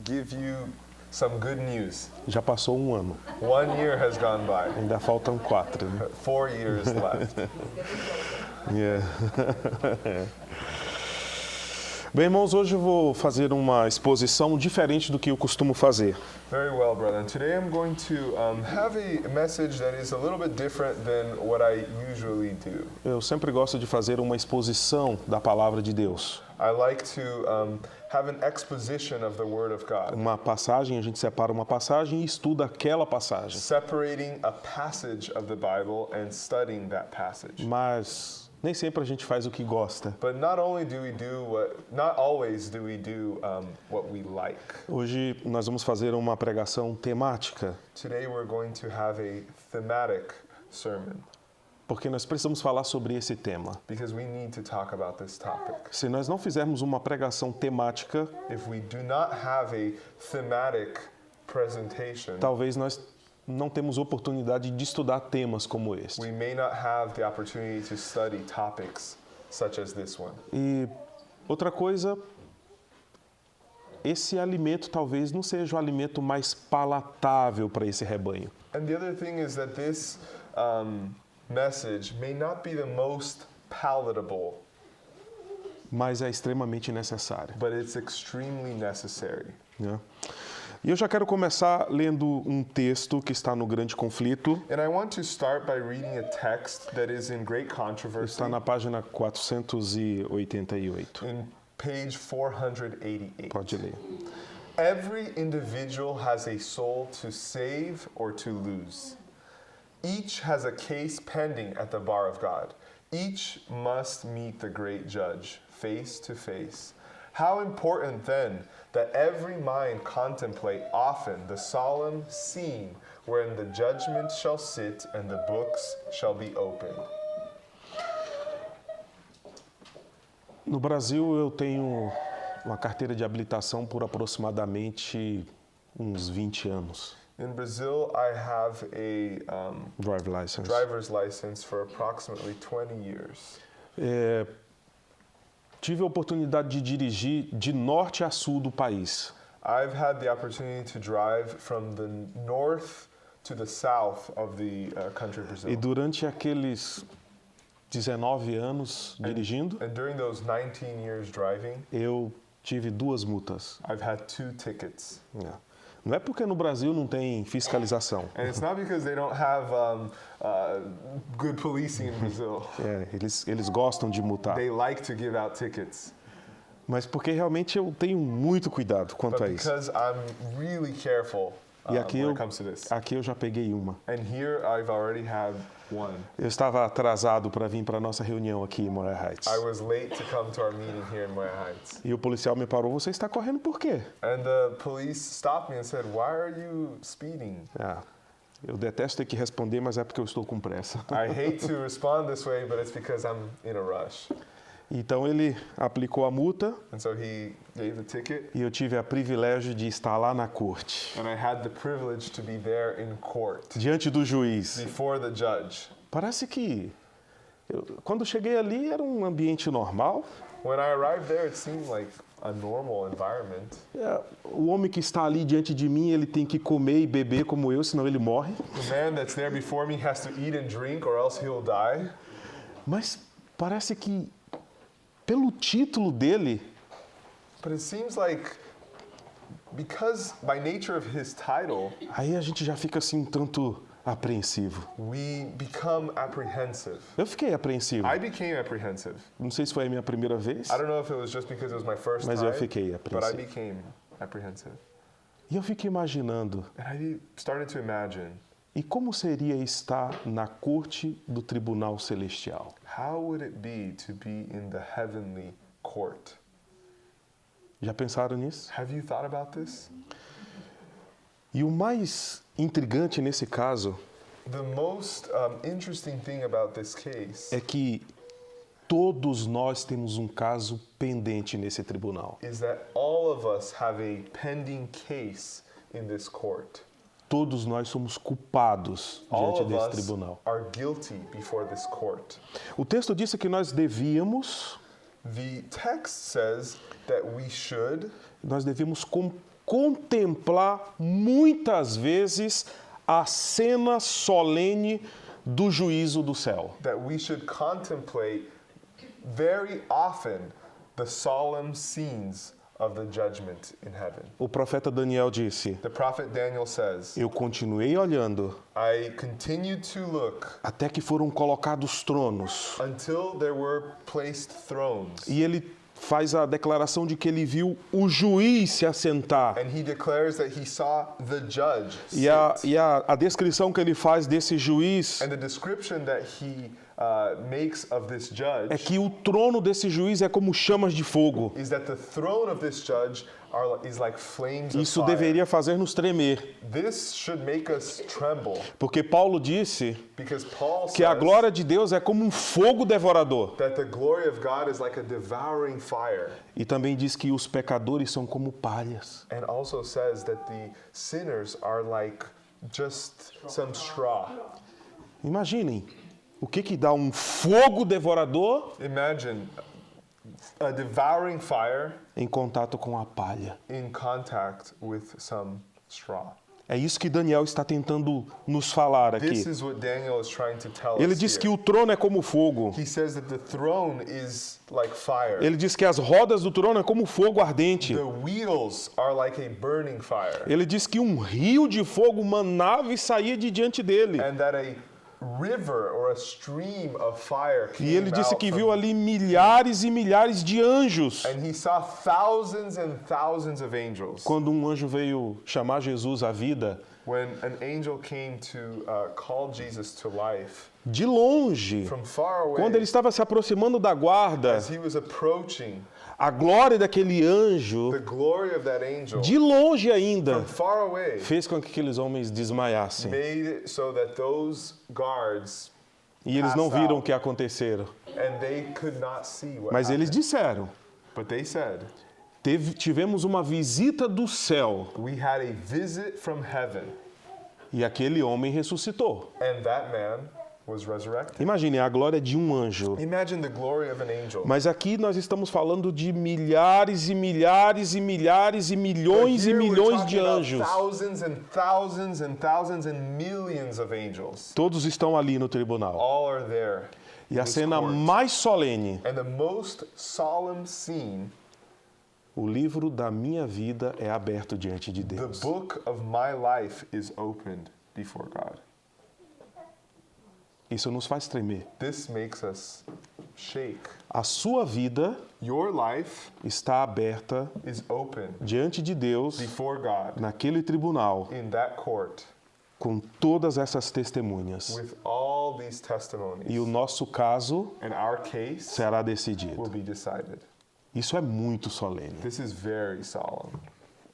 give you some good news. Já passou um ano, 1 year has gone by. ainda faltam 4, né? 4 years left. Yeah. Bem, irmãos, hoje eu vou fazer uma exposição diferente do que eu costumo fazer. Very well, brother. Today I'm going to have a message that is a little bit different than what I usually do. Eu sempre gosto de fazer uma exposição da palavra de Deus. I like to have an exposition of the Word of God, Uma passagem, a gente separa uma passagem e estuda aquela passagem. separating a passage of the Bible and studying that passage. Mas nem sempre a gente faz o que gosta. But not always do we do what we like. Hoje nós vamos fazer uma pregação temática, Today we're going to have a thematic sermon porque nós precisamos falar sobre esse tema. because we need to talk about this topic. Se nós não fizermos uma pregação temática, If we do not have a thematic presentation, talvez nós não temos oportunidade de estudar temas como este. we may not have the opportunity to study topics such as this one. E outra coisa, esse alimento talvez não seja o alimento mais palatável para esse rebanho. And the other thing is that this message may not be the most palatable, Mas é extremamente necessário, but it's extremely necessary. né? E eu já quero começar lendo um texto que está no Grande Conflito. And I want to start by reading a text that is in great controversy Está na página 488. in page 488. Pode ler. Every individual has a soul to save or to lose. Each has a case pending at the bar of God. Each must meet the great judge face to face. How important then that every mind contemplate often the solemn scene wherein the judgment shall sit and the books shall be opened. No Brasil, eu tenho uma carteira de habilitação por aproximadamente uns 20 anos. In Brazil, I have a Drive license. driver's license for approximately 20 years. Tive a oportunidade de dirigir de norte a sul do país. I've had the opportunity to drive from the north to the south of the country of E Brazil. durante aqueles 19 anos dirigindo, And during those 19 years driving, eu tive 2 multas. I've had 2 tickets. Não é porque no Brasil não tem fiscalização. And it's not because they don't have good policing in Brazil. Eles gostam de multar. They like to give out tickets. Mas porque realmente eu tenho muito cuidado quanto But a isso. because I'm really careful E aqui when eu, it comes to this. aqui eu já peguei uma. And here I've already had one. Eu estava atrasado para vir para a nossa reunião aqui em Moreira Heights. I was late to come to our meeting here in Moreira Heights. E o policial me parou, você está correndo por quê? And the police stopped me and said, "Why are you speeding?" Eu detesto ter que responder, mas é porque eu estou com pressa. I hate to respond this way, but it's because I'm in a rush. Então ele aplicou a multa And so he gave the ticket, e eu tive o privilégio de estar lá na corte, and I had the privilege to be there in court diante do juiz. before the judge. Parece que quando cheguei ali era um ambiente normal. When I arrived there, it seemed like a normal environment. O homem que está ali diante de mim, ele tem que comer e beber como eu, senão ele morre. The man that's there before me has to eat and drink, or else he'll die. Mas parece que pelo título dele, But it seems like because by nature of his title, aí a gente já fica assim um tanto apreensivo. we become apprehensive. Eu fiquei apreensivo. I became apprehensive. Não sei se foi a minha primeira vez. I don't know if it was just because it was my first Mas eu time, fiquei but I apreensivo. became apprehensive. E eu fiquei imaginando, And I started to imagine, e como seria estar na corte do tribunal celestial? how would it be to be in the heavenly court? Já pensaram nisso? Have you thought about this? E o mais intrigante nesse caso The most interesting thing about this case é que todos nós temos um caso pendente nesse tribunal. is that all of us have a pending case in this court. Todos nós somos culpados All diante of desse us tribunal. are guilty before this court. O texto disse que nós devíamos The text says that we should contemplar muitas vezes a cena solene do juízo do céu. That we should contemplate very often the solemn scenes of the judgment in heaven. O profeta Daniel disse: The prophet Daniel says, eu continuei olhando I continued to look até que foram colocados tronos. until there were placed thrones. E ele faz a declaração de que ele viu o juiz se assentar. And he declares that he saw the judge sit. E a descrição que ele faz desse juiz And the description that he makes of this judge é que o trono desse juiz é como chamas de fogo. is that the throne of this judge is like flames of Isso fire. deveria fazer-nos tremer, This should make us tremble porque Paulo disse because Paul que a says glória de Deus é como um fogo devorador. that the glory of God is like a devouring fire, E também diz que os pecadores são como palhas. and also says that the sinners are like just some straw. Imaginem, o que dá um fogo devorador Imagine a devouring fire em contato com a palha. in contact with some straw. É isso que Daniel está tentando nos falar aqui. This is what Daniel is trying to tell Ele us diz que here. o trono é como fogo. He says that the throne is like fire. Ele diz que as rodas do trono é como fogo ardente. The wheels are like a burning fire. Ele diz que um rio de fogo manava e saía de diante dele. And that a river or a stream of fire E ele came disse out que from- viu ali milhares e milhares de anjos. and he saw thousands and thousands of angels. Quando um anjo veio chamar Jesus à vida, When an angel came to call Jesus to life de longe, from far away, quando ele estava se aproximando da guarda, as he was approaching, a glória daquele anjo, the glory of that angel de longe ainda, from far away fez com que aqueles homens desmaiassem. made it so that those guards E eles não viram o que aconteceram. and they could not see what Mas eles happened. disseram: But they said, tivemos uma visita do céu we had a visit from heaven, e aquele homem ressuscitou. and that man was resurrected. Imagine a glória de um anjo. Imagine the glory of an angel. Mas aqui nós estamos falando de milhares e milhares e milhares e But milhões e here we're milhões de talking about anjos. thousands and thousands and thousands and millions of angels. Todos estão ali no tribunal. All are there. E in a this cena court. mais solene, And the most solemn scene, o livro da minha vida é aberto diante de the Deus. book of my life is opened before God. Isso nos faz tremer. This makes us shake. A sua vida Your life está aberta is open diante de Deus before God naquele tribunal in that court com todas essas testemunhas. with all these testimonies. E o nosso caso And our case será will decidido. be decided. Isso é muito solene. This is very solemn.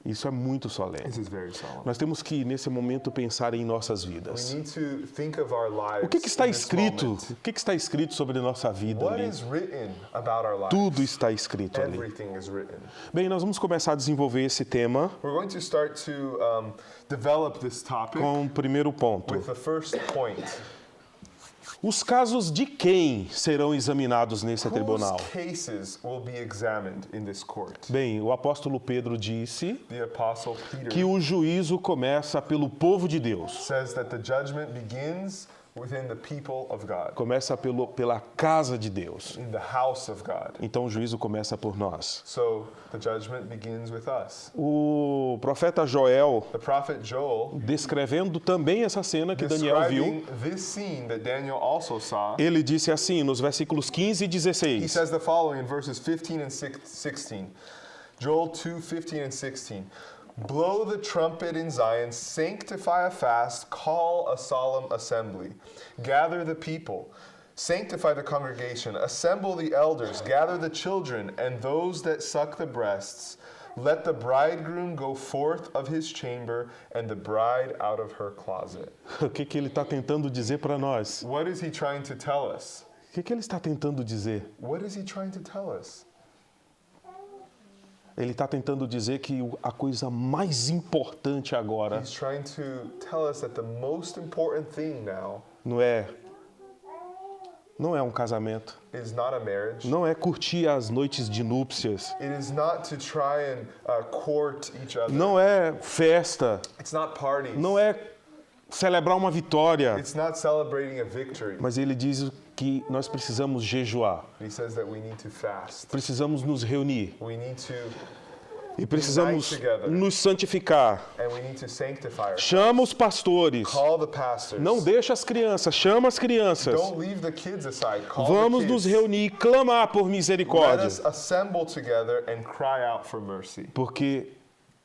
Isso é muito solene. This is very solemn. Nós temos que, nesse momento, pensar em nossas We vidas. need to think of our lives. O que está in this escrito? moment. O que está escrito sobre nossa vida What ali? is written about our lives? Tudo está escrito ali. Everything is written. Bem, nós vamos começar a desenvolver esse tema We're going to start to develop this topic com o primeiro ponto. with the first point. Os casos de quem serão examinados nesse tribunal? Whose cases will be examined in this court? Bem, o apóstolo Pedro disse The Apostle Peter que o juízo começa pelo povo de Deus. says that the judgment begins within the people of God, Começa pela casa de Deus. in the house of God. Então o juízo começa por nós. So the judgment begins with us. O profeta Joel, The prophet Joel, descrevendo também essa cena que Daniel describing viu, this scene that Daniel also saw, ele disse assim nos versículos 15 e he 16. says the following in verses 15 and 16. Joel 2:15 and 16. Blow the trumpet in Zion, sanctify a fast, call a solemn assembly. Gather the people, sanctify the congregation, assemble the elders, gather the children and those that suck the breasts. Let the bridegroom go forth of his chamber and the bride out of her closet. O que ele está tentando dizer para nós? What is he trying to tell us? O que ele está tentando dizer? What is he trying to tell us? Ele está tentando dizer que a coisa mais importante agora He's trying to tell us that the most important thing now não é não é um casamento, It is not a marriage. não é curtir as noites de núpcias, It is not to try and court each other. não é festa, It's not parties. não é celebrar uma vitória, It's not celebrating a victory. mas ele diz que nós precisamos jejuar, He says that we need to fast. precisamos nos reunir We need to, e precisamos Unite together. nos santificar. and we need to sanctify ourselves. Chama os pastores, Call the pastors. não deixa as crianças, chama as crianças. Don't leave the kids aside. Call Vamos the nos kids. reunir e clamar por Let misericórdia, us assemble together and cry out for mercy. porque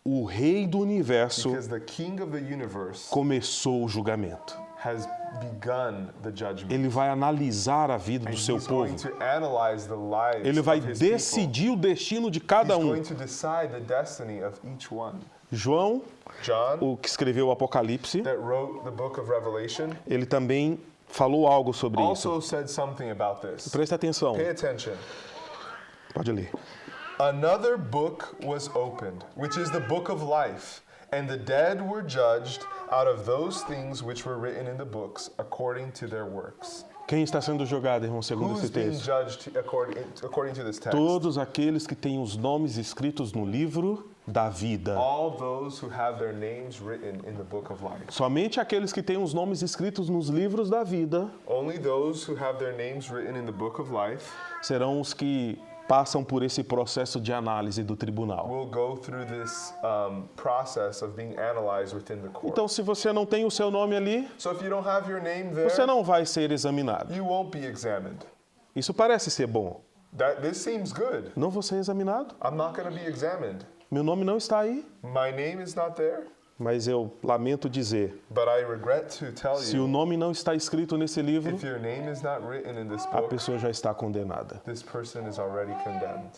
o Rei do Universo Because the King of the universe começou o julgamento. has begun the judgment. Ele vai analisar a vida And do seu he's going povo. to analyze the lives Ele vai of his people. decidir o destino de cada He's um. going to decide the destiny of each one. João, John, o que escreveu o Apocalipse, that wrote the book of Revelation, ele também falou algo sobre isso. also said something about this. Presta atenção. Pay attention. Pode ler. Another book was opened, which is the book of life, and the dead were judged out of those things which were written in the books according to their works. Quem está sendo julgado, irmão, segundo Who's esse being texto? judged according to this text? Todos aqueles que têm os nomes escritos no livro da vida. All those who have their names written in the book of life. Somente aqueles que têm os nomes escritos nos livros da vida Only those who have their names written in the book of life serão os que passam por esse processo de análise do tribunal. will go through this process of being analyzed within the court. Então, se você não tem o seu nome ali, So if you don't have your name there, você não vai ser examinado. you won't be examined. Isso parece ser bom. This seems good. Não vou ser examinado. I'm not going to be examined. Meu nome não está aí. My name is not there, Mas eu lamento dizer, but I regret to tell se o you, nome não está escrito nesse livro, if your name is not written in this a book, pessoa já está condenada. this person is already condemned.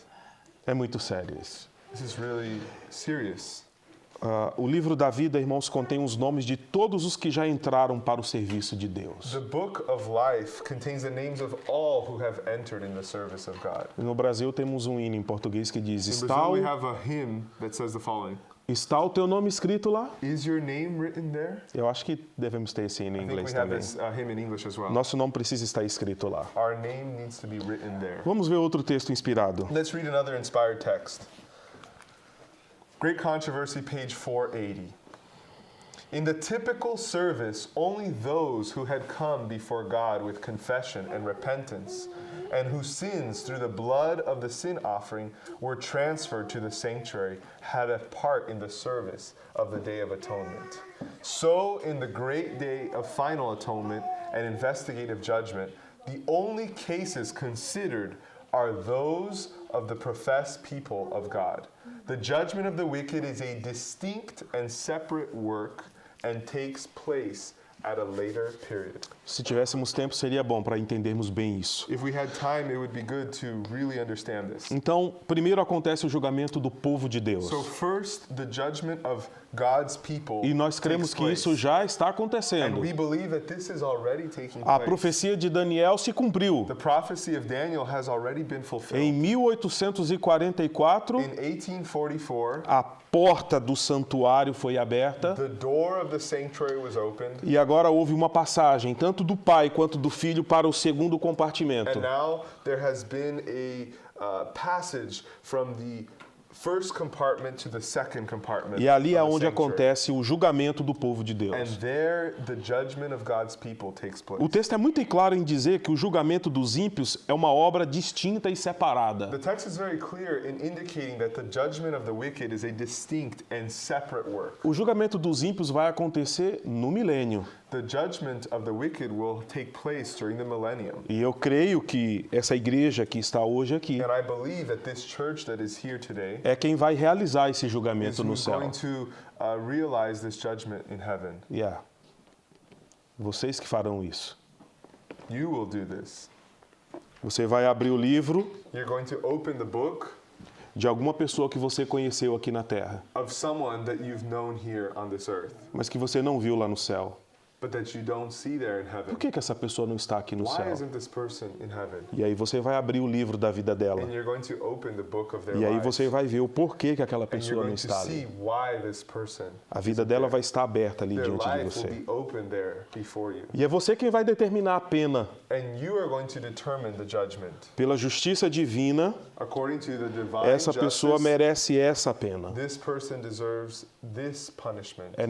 É muito sério isso. This is really serious. O livro da vida, irmãos, contém os nomes de todos os que já entraram para o serviço de Deus. The book of life contains the names of all who have entered in the service of God. No Brasil temos um hino em português que diz: In está Brazil, we o, have a hymn that says the following. está o teu nome escrito lá? Is your name written there? Eu acho que devemos ter esse hino em I think inglês we have também. this hymn in English as well. Nosso nome precisa estar escrito lá. Our name needs to be written there. Vamos ver outro texto inspirado. Let's read another inspired text. Great Controversy, page 480. In the typical service, only those who had come before God with confession and repentance, and whose sins through the blood of the sin offering were transferred to the sanctuary, had a part in the service of the Day of Atonement. So, in the great day of final atonement and investigative judgment, the only cases considered are those of the professed people of God. The judgment of the wicked is a distinct and separate work and takes place at a later period. Se tivéssemos tempo, seria bom para entendermos bem isso. If we had time, it would be good to really understand this. Então, primeiro acontece o julgamento do povo de Deus. So first, the judgment of God's people E nós cremos takes que place. isso já está And acontecendo. we believe that this is already taking A place. profecia de Daniel se cumpriu. The prophecy of Daniel has already been fulfilled. Em 1844, In 1844, a porta do santuário foi aberta the door of the sanctuary was opened. e agora houve uma passagem, tanto do pai quanto do filho, para o segundo compartimento. And now there has been a passage from the first compartment to the second compartment. E ali é of the onde sanctuary. acontece o julgamento do povo de And Deus. there the judgment of God's people takes O place. texto é muito claro em dizer que o julgamento dos ímpios é uma obra distinta e separada. The text is very clear in indicating that the judgment of the wicked is a distinct and separate work. O julgamento dos ímpios vai acontecer no milênio. The judgment of the wicked will take place during the millennium. E eu creio que essa igreja que está hoje aqui And I believe that this church that is here today é quem vai realizar esse is julgamento no who's céu. going to realize this judgment in heaven. Yeah. Vocês que farão isso. You will do this. Você vai abrir o livro You're going to open the book de alguma pessoa que você conheceu aqui na terra, of someone that you've known here on this earth, mas que você não viu lá no céu. but that you don't see there in heaven. Por que essa pessoa não está aqui no Why céu? isn't this person in heaven? E aí você vai abrir o livro da vida dela. And you're going to open the book of their E aí lives. você vai ver o porquê que aquela And you're pessoa não going to está see ali. why this person. A vida dela vai estar aberta ali Their diante de life will você. be open there before you. E é você quem vai determinar a pena. And you are going to determine the judgment. Pela justiça divina, According to the divine essa pessoa justice, merece essa pena. this person deserves this punishment. É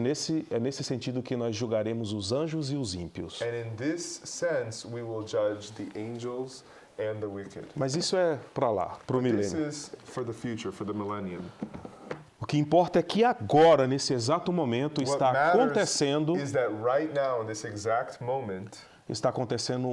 nesse sentido que nós julgaremos os anjos e os ímpios. And in this sense, we will judge the angels and the wicked. Mas isso é para lá, para o This milênio. is for the future, for the millennium. O que importa é que agora, nesse exato momento, What está matters acontecendo is that right now, in this exact moment,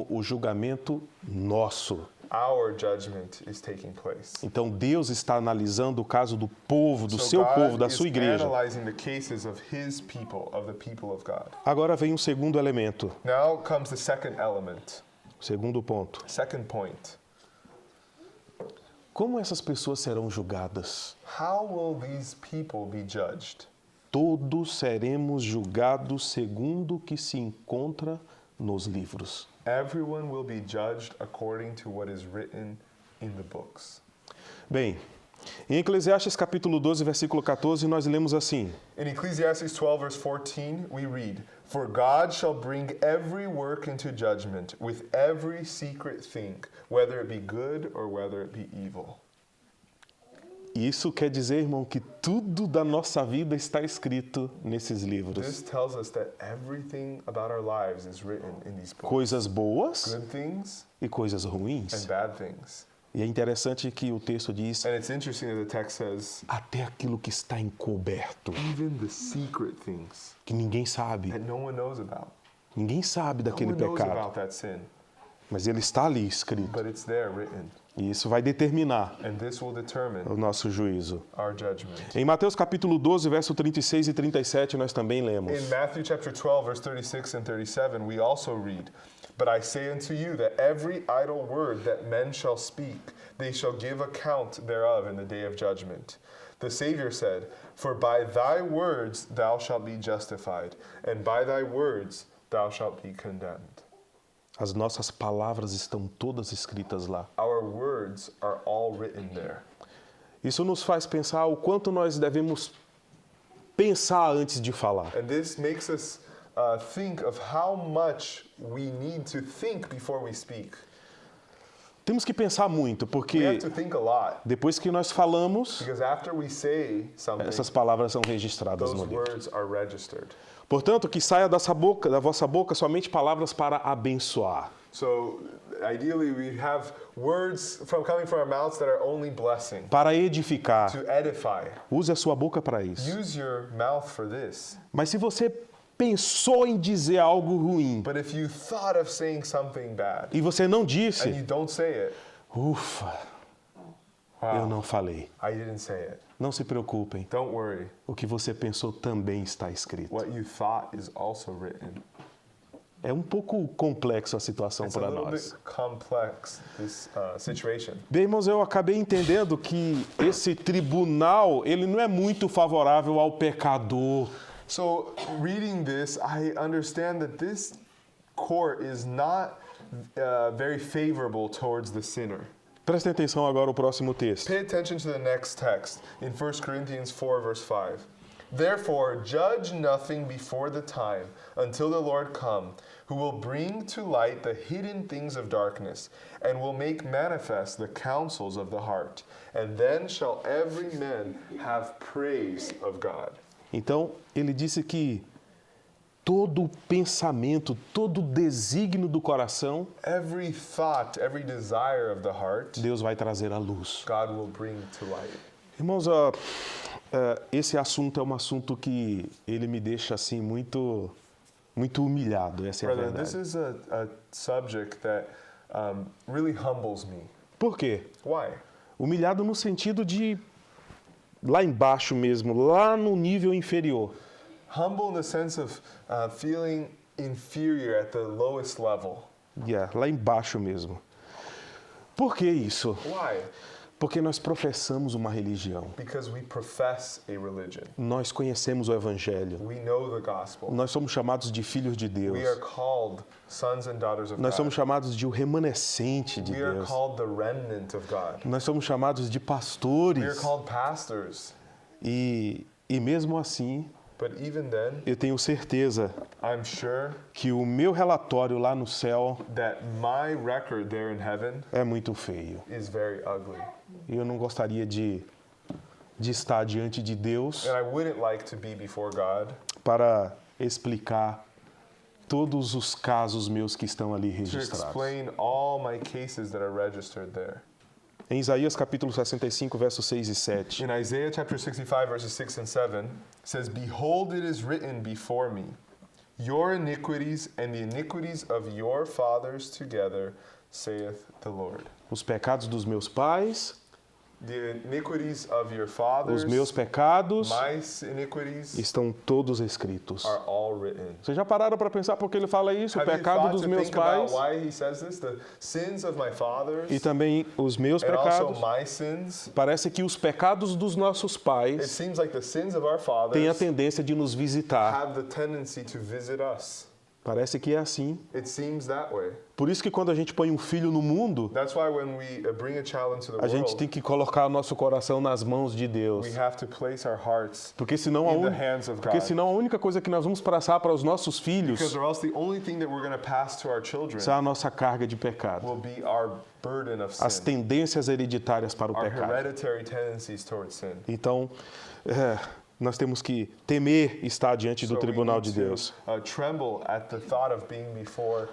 o julgamento nosso. our judgment is taking place. Então Deus está analisando o caso do povo, do So seu God povo, da is sua igreja. analyzing the cases of His people, of the people of God. Agora vem um segundo elemento, Now comes the second element, segundo ponto. second point. Como essas pessoas serão julgadas? How will these people be judged? Todos seremos julgados segundo o que se encontra nos livros. Everyone will be judged according to what is written in the books. Bem, em Eclesiastes capítulo 12, versículo 14, nós lemos assim: In Ecclesiastes 12, verse 14, we read, For God shall bring every work into judgment with every secret thing, whether it be good or whether it be evil. Isso quer dizer, irmão, que tudo da nossa vida está escrito nesses This livros. tells us that everything about our lives is written in these books. Coisas boas Good things e coisas and ruins. bad things. E é interessante que o texto diz And it's interesting that the text says, até aquilo que está encoberto, even the secret things que ninguém sabe. that no one knows about. Ninguém sabe No daquele one knows pecado, about that sin, mas ele está ali escrito. but it's there written. E isso vai determinar And this will determine o nosso juízo. our judgment. Em Mateus capítulo 12, verso 36 e 37, nós também lemos: In Matthew chapter 12, verse 36 and 37, we also read, But I say unto you that every idle word that men shall speak, they shall give account thereof in the day of judgment. The Savior said, For by thy words thou shalt be justified, and by thy words thou shalt be condemned. As nossas palavras estão todas escritas lá. Our words are all written there. Isso nos faz pensar o quanto nós devemos pensar antes de falar. And this makes us think of how much we need to think before we speak. Temos que pensar muito, We porque have to think a lot. depois que nós falamos, Because after we say something, essas palavras são registradas those no livro. words are registered. Portanto, que saia da vossa boca somente palavras para abençoar. So ideally, we have words coming from our mouths that are only blessing, Para edificar. to edify. Use a sua boca para isso. Use your mouth for this. Mas se você pensou em dizer algo ruim But if you thought of saying something bad e você não and disse, you don't say it, ufa, eu não falei. I didn't say it. Não se preocupem. Don't worry. O que você pensou também está escrito. What you thought is also written. É um pouco complexo a situação It's a para little nós. bit complex, this situation. Bem, irmãos, eu acabei entendendo que esse tribunal, ele não é muito favorável ao pecador. So, reading this, I understand that this court is not very favorable towards the sinner. Prestem atenção agora ao próximo texto. Pay attention to the next text in 1 Corinthians 4, verse 5. Therefore, judge nothing before the time until the Lord come, who will bring to light the hidden things of darkness, and will make manifest the counsels of the heart. And then shall every man have praise of God. Então, ele disse que todo pensamento, todo desígnio do coração, Every thought, every desire of the heart, Deus vai trazer à luz. God will bring to light. Irmãos, esse assunto é um assunto que ele me deixa assim muito humilhado, essa é a Brother, this verdade. is a subject that really humbles me. Por quê? Why? Humilhado no sentido de lá embaixo mesmo, lá no nível inferior. Humble in the sense of feeling inferior at the lowest level. Lá embaixo mesmo. Por que isso? Why? Porque nós professamos uma religião. Because we profess a religion. Nós conhecemos o Evangelho. We know the gospel. Nós somos chamados de filhos de Deus. We are called sons and daughters of Nós somos God. chamados de o remanescente de We are Deus. called the remnant of God. Nós somos chamados de We are pastores. called pastors. E mesmo assim, But even then, eu tenho certeza I'm sure que o meu relatório lá no céu that my record there in heaven é muito feio. is very ugly. E eu não gostaria de estar diante de Deus And I wouldn't like to be before God para explicar todos os casos meus que estão ali to registrados. explain all my cases that are registered there. Em Isaías capítulo 65, versos 6 e 7. In Isaiah chapter 65, verses 6 and 7, it says, Behold, it is written before me, your iniquities and the iniquities of your fathers together, saith the Lord. Os pecados dos meus pais, The iniquities of your fathers, os meus pecados my iniquities, estão todos escritos. are all written. Vocês já pararam para pensar por que ele fala isso? O Have you pecado thought dos to meus think about pais why he says this? The sins of my fathers e também os meus and also pecados. my sins. Parece que os pecados dos nossos It pais seems like the sins of our têm a fathers tendência de nos visitar. have the tendency to visit us. Parece que é assim. It seems that way. Por isso que quando a gente põe um filho no mundo, That's why when we bring a child into the a gente world, tem que colocar o nosso coração nas mãos de Deus. we have to place our hearts Porque senão a, in the hands of God. a única coisa que nós vamos passar para os nossos filhos Because or else the only thing that we're going to pass to our children será a nossa carga de pecado. will be our burden of As sin, tendências hereditárias para o our pecado. hereditary tendencies towards sin. Então, nós temos que temer estar diante do So we tribunal need de Deus. to tremble at the thought of being before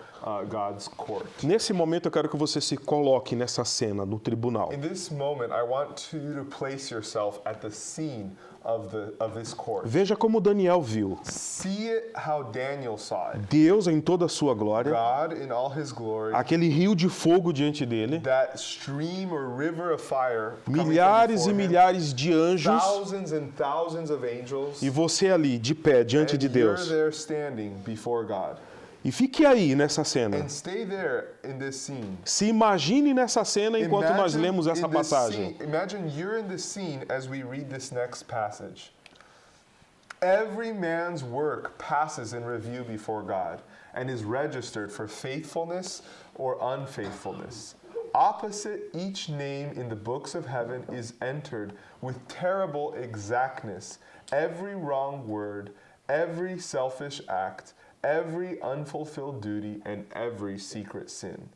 God's court. Nesse momento eu quero que você se coloque nessa cena, no tribunal. In this moment, I want you to place yourself at the scene of this court. Veja como Daniel viu. See it how Daniel saw it. Deus em toda a sua glória, God in all his glory, aquele rio de fogo diante dele, that stream or river of fire, coming from milhares e before him, milhares de anjos thousands and thousands of angels, e você ali de pé diante and de you're Deus. there standing before God. E fique aí nessa cena. And stay there in this scene. Se imagine nessa cena enquanto nós lemos essa in this passagem. scene- imagine you're in this scene as we read this next passage. Every man's work passes in review before God and is registered for faithfulness or unfaithfulness. Opposite each name in the books of heaven is entered with terrible exactness every wrong word, every selfish act, every unfulfilled duty, and every secret sin,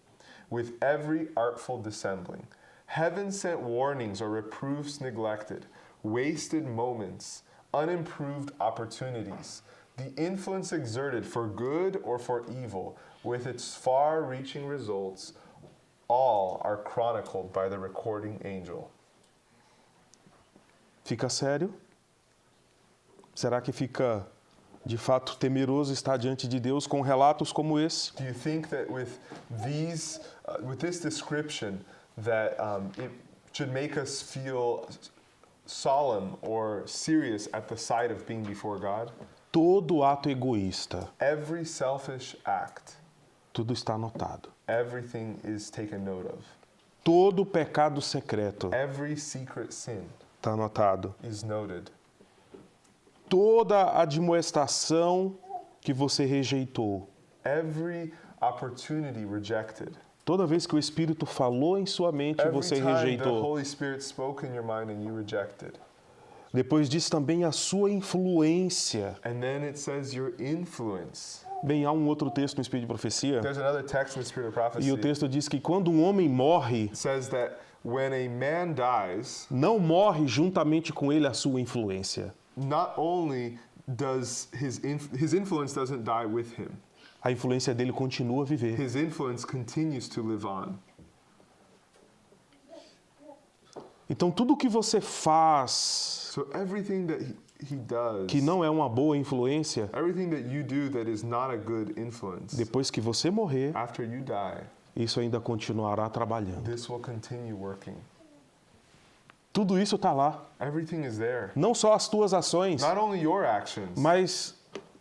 with every artful dissembling. Heaven sent warnings or reproofs neglected, wasted moments, unimproved opportunities, the influence exerted for good or for evil, with its far reaching results, all are chronicled by the recording angel. Fica sério? Será que fica de fato temeroso estar diante de Deus com relatos como esse? Do you think that with this description, that it should make us feel solemn or serious at the sight of being before God? Todo ato egoísta, Every selfish act, tudo está anotado. everything is taken note of. Todo pecado secreto Every secret sin está anotado. is noted. Toda admoestação que você rejeitou, Every opportunity rejected. toda vez que o Espírito falou em sua mente, Every você time the rejeitou. Holy Spirit spoke in your mind and you rejected. Depois diz também a sua influência. And then it says your influence. Bem, há um outro texto no Espírito de Profecia, There's another text in the Spirit of Prophecy. e o texto diz que quando um homem morre, It says that when a man dies, não morre juntamente com ele a sua influência. not only does his influence doesn't die with him, A influência dele continua a viver. his influence continues to live on. Então, tudo que você faz So everything that he does, que não é uma boa influência, everything that you do that is not a good influence, depois que você morrer, after you die, isso ainda continuará trabalhando. this will continue working. Tudo isso está lá. Everything is there. Não só as tuas ações, Not only your actions, mas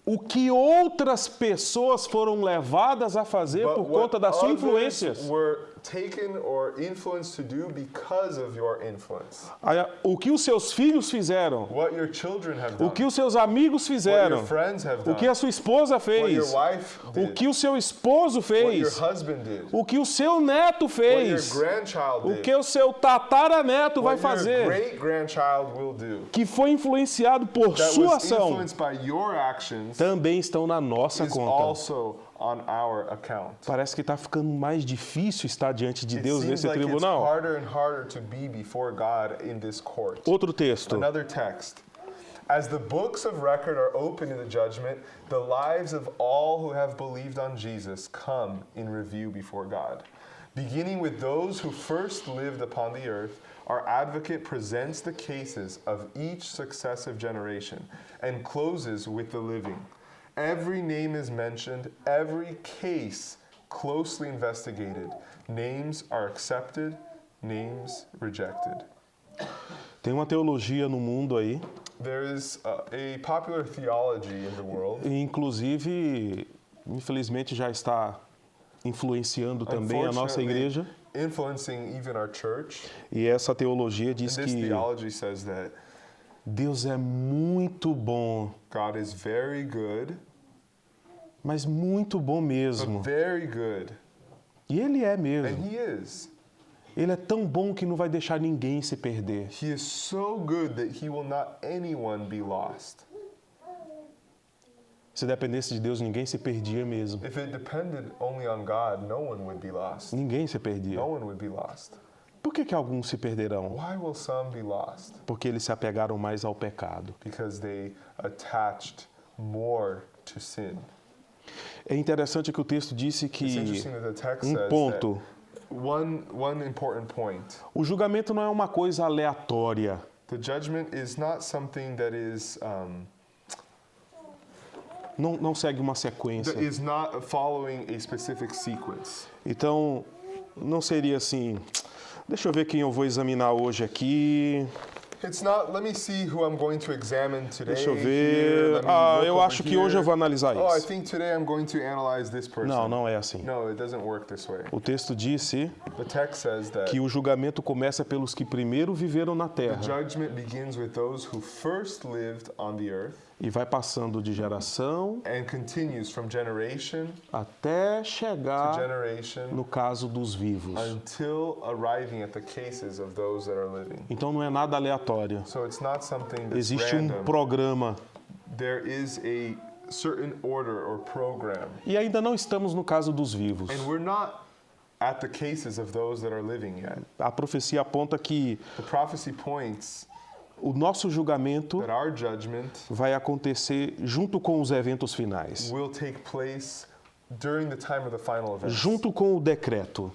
o que outras pessoas foram levadas a fazer por but conta what das suas others influências. were taken or influenced to do because of your influence. Aí, o que os seus filhos fizeram, What your children have o done. que os seus amigos What fizeram, your friends have o done. que a sua esposa What your fez, wife o did. que o seu esposo What your fez, husband did. o que o seu neto What your fez, grandchild o did. que o seu tataraneto vai What your fazer, great-grandchild will do. que foi influenciado por That sua was ação, influenced by your actions também estão na nossa is conta. also on our account. Parece que está ficando mais difícil estar diante de It Deus seems nesse like it's tribunal. harder and harder to be before God in this court. Outro texto. Another text. As the books of record are opened in the judgment, the lives of all who have believed on Jesus come in review before God. Beginning with those who first lived upon the earth, our advocate presents the cases of each successive generation and closes with the living. Every name is mentioned, every case closely investigated. Names are accepted, names rejected. Tem uma teologia no mundo aí, There is a popular theology in the world. e inclusive, infelizmente, já está influenciando também a nossa igreja. Influencing even our church. E essa teologia diz This que theology says that Deus é muito bom, God is very good, mas muito bom mesmo. but very good. E Ele é And mesmo. He is. Ele é tão bom que não vai deixar ninguém se perder. He is so good that He will not anyone be lost. Se dependesse de Deus, ninguém se perdia mesmo. If it depended only on God, no one would be lost. Ninguém se perdia. No one would be lost. Por que alguns se perderão? Why will some be lost? Porque eles se apegaram mais ao pecado. Because they attached more to sin. É interessante que o texto disse It's que interesting that the text um says ponto, that one important point. o julgamento não é uma coisa aleatória. The judgment is not something that Não segue uma sequência. is not following a specific sequence. Então, não seria assim, deixa eu ver quem eu vou examinar hoje aqui. It's not, let me see who I'm going to examine today. Deixa eu here, ver. let me Ah, look eu over acho que hoje eu vou analisar Oh, I isso. think today I'm going to analyze this person. Não, não é assim. No, it doesn't work this way. O texto disse The text says that que o julgamento começa pelos que primeiro viveram na the terra judgment begins with those who first lived on the earth e vai passando de geração and continues from generation até to chegar generation no caso dos vivos. until arriving at the cases of those that are living. Então não é nada aleatório. So it's not something that's Existe random. programa. There is a certain order or program. E ainda não estamos no caso dos vivos. And we're not at the cases of those that are living yet. A profecia aponta que The prophecy points o nosso julgamento that our judgment vai acontecer junto com os eventos finais, will take place during the time of the final event, junto com o decreto.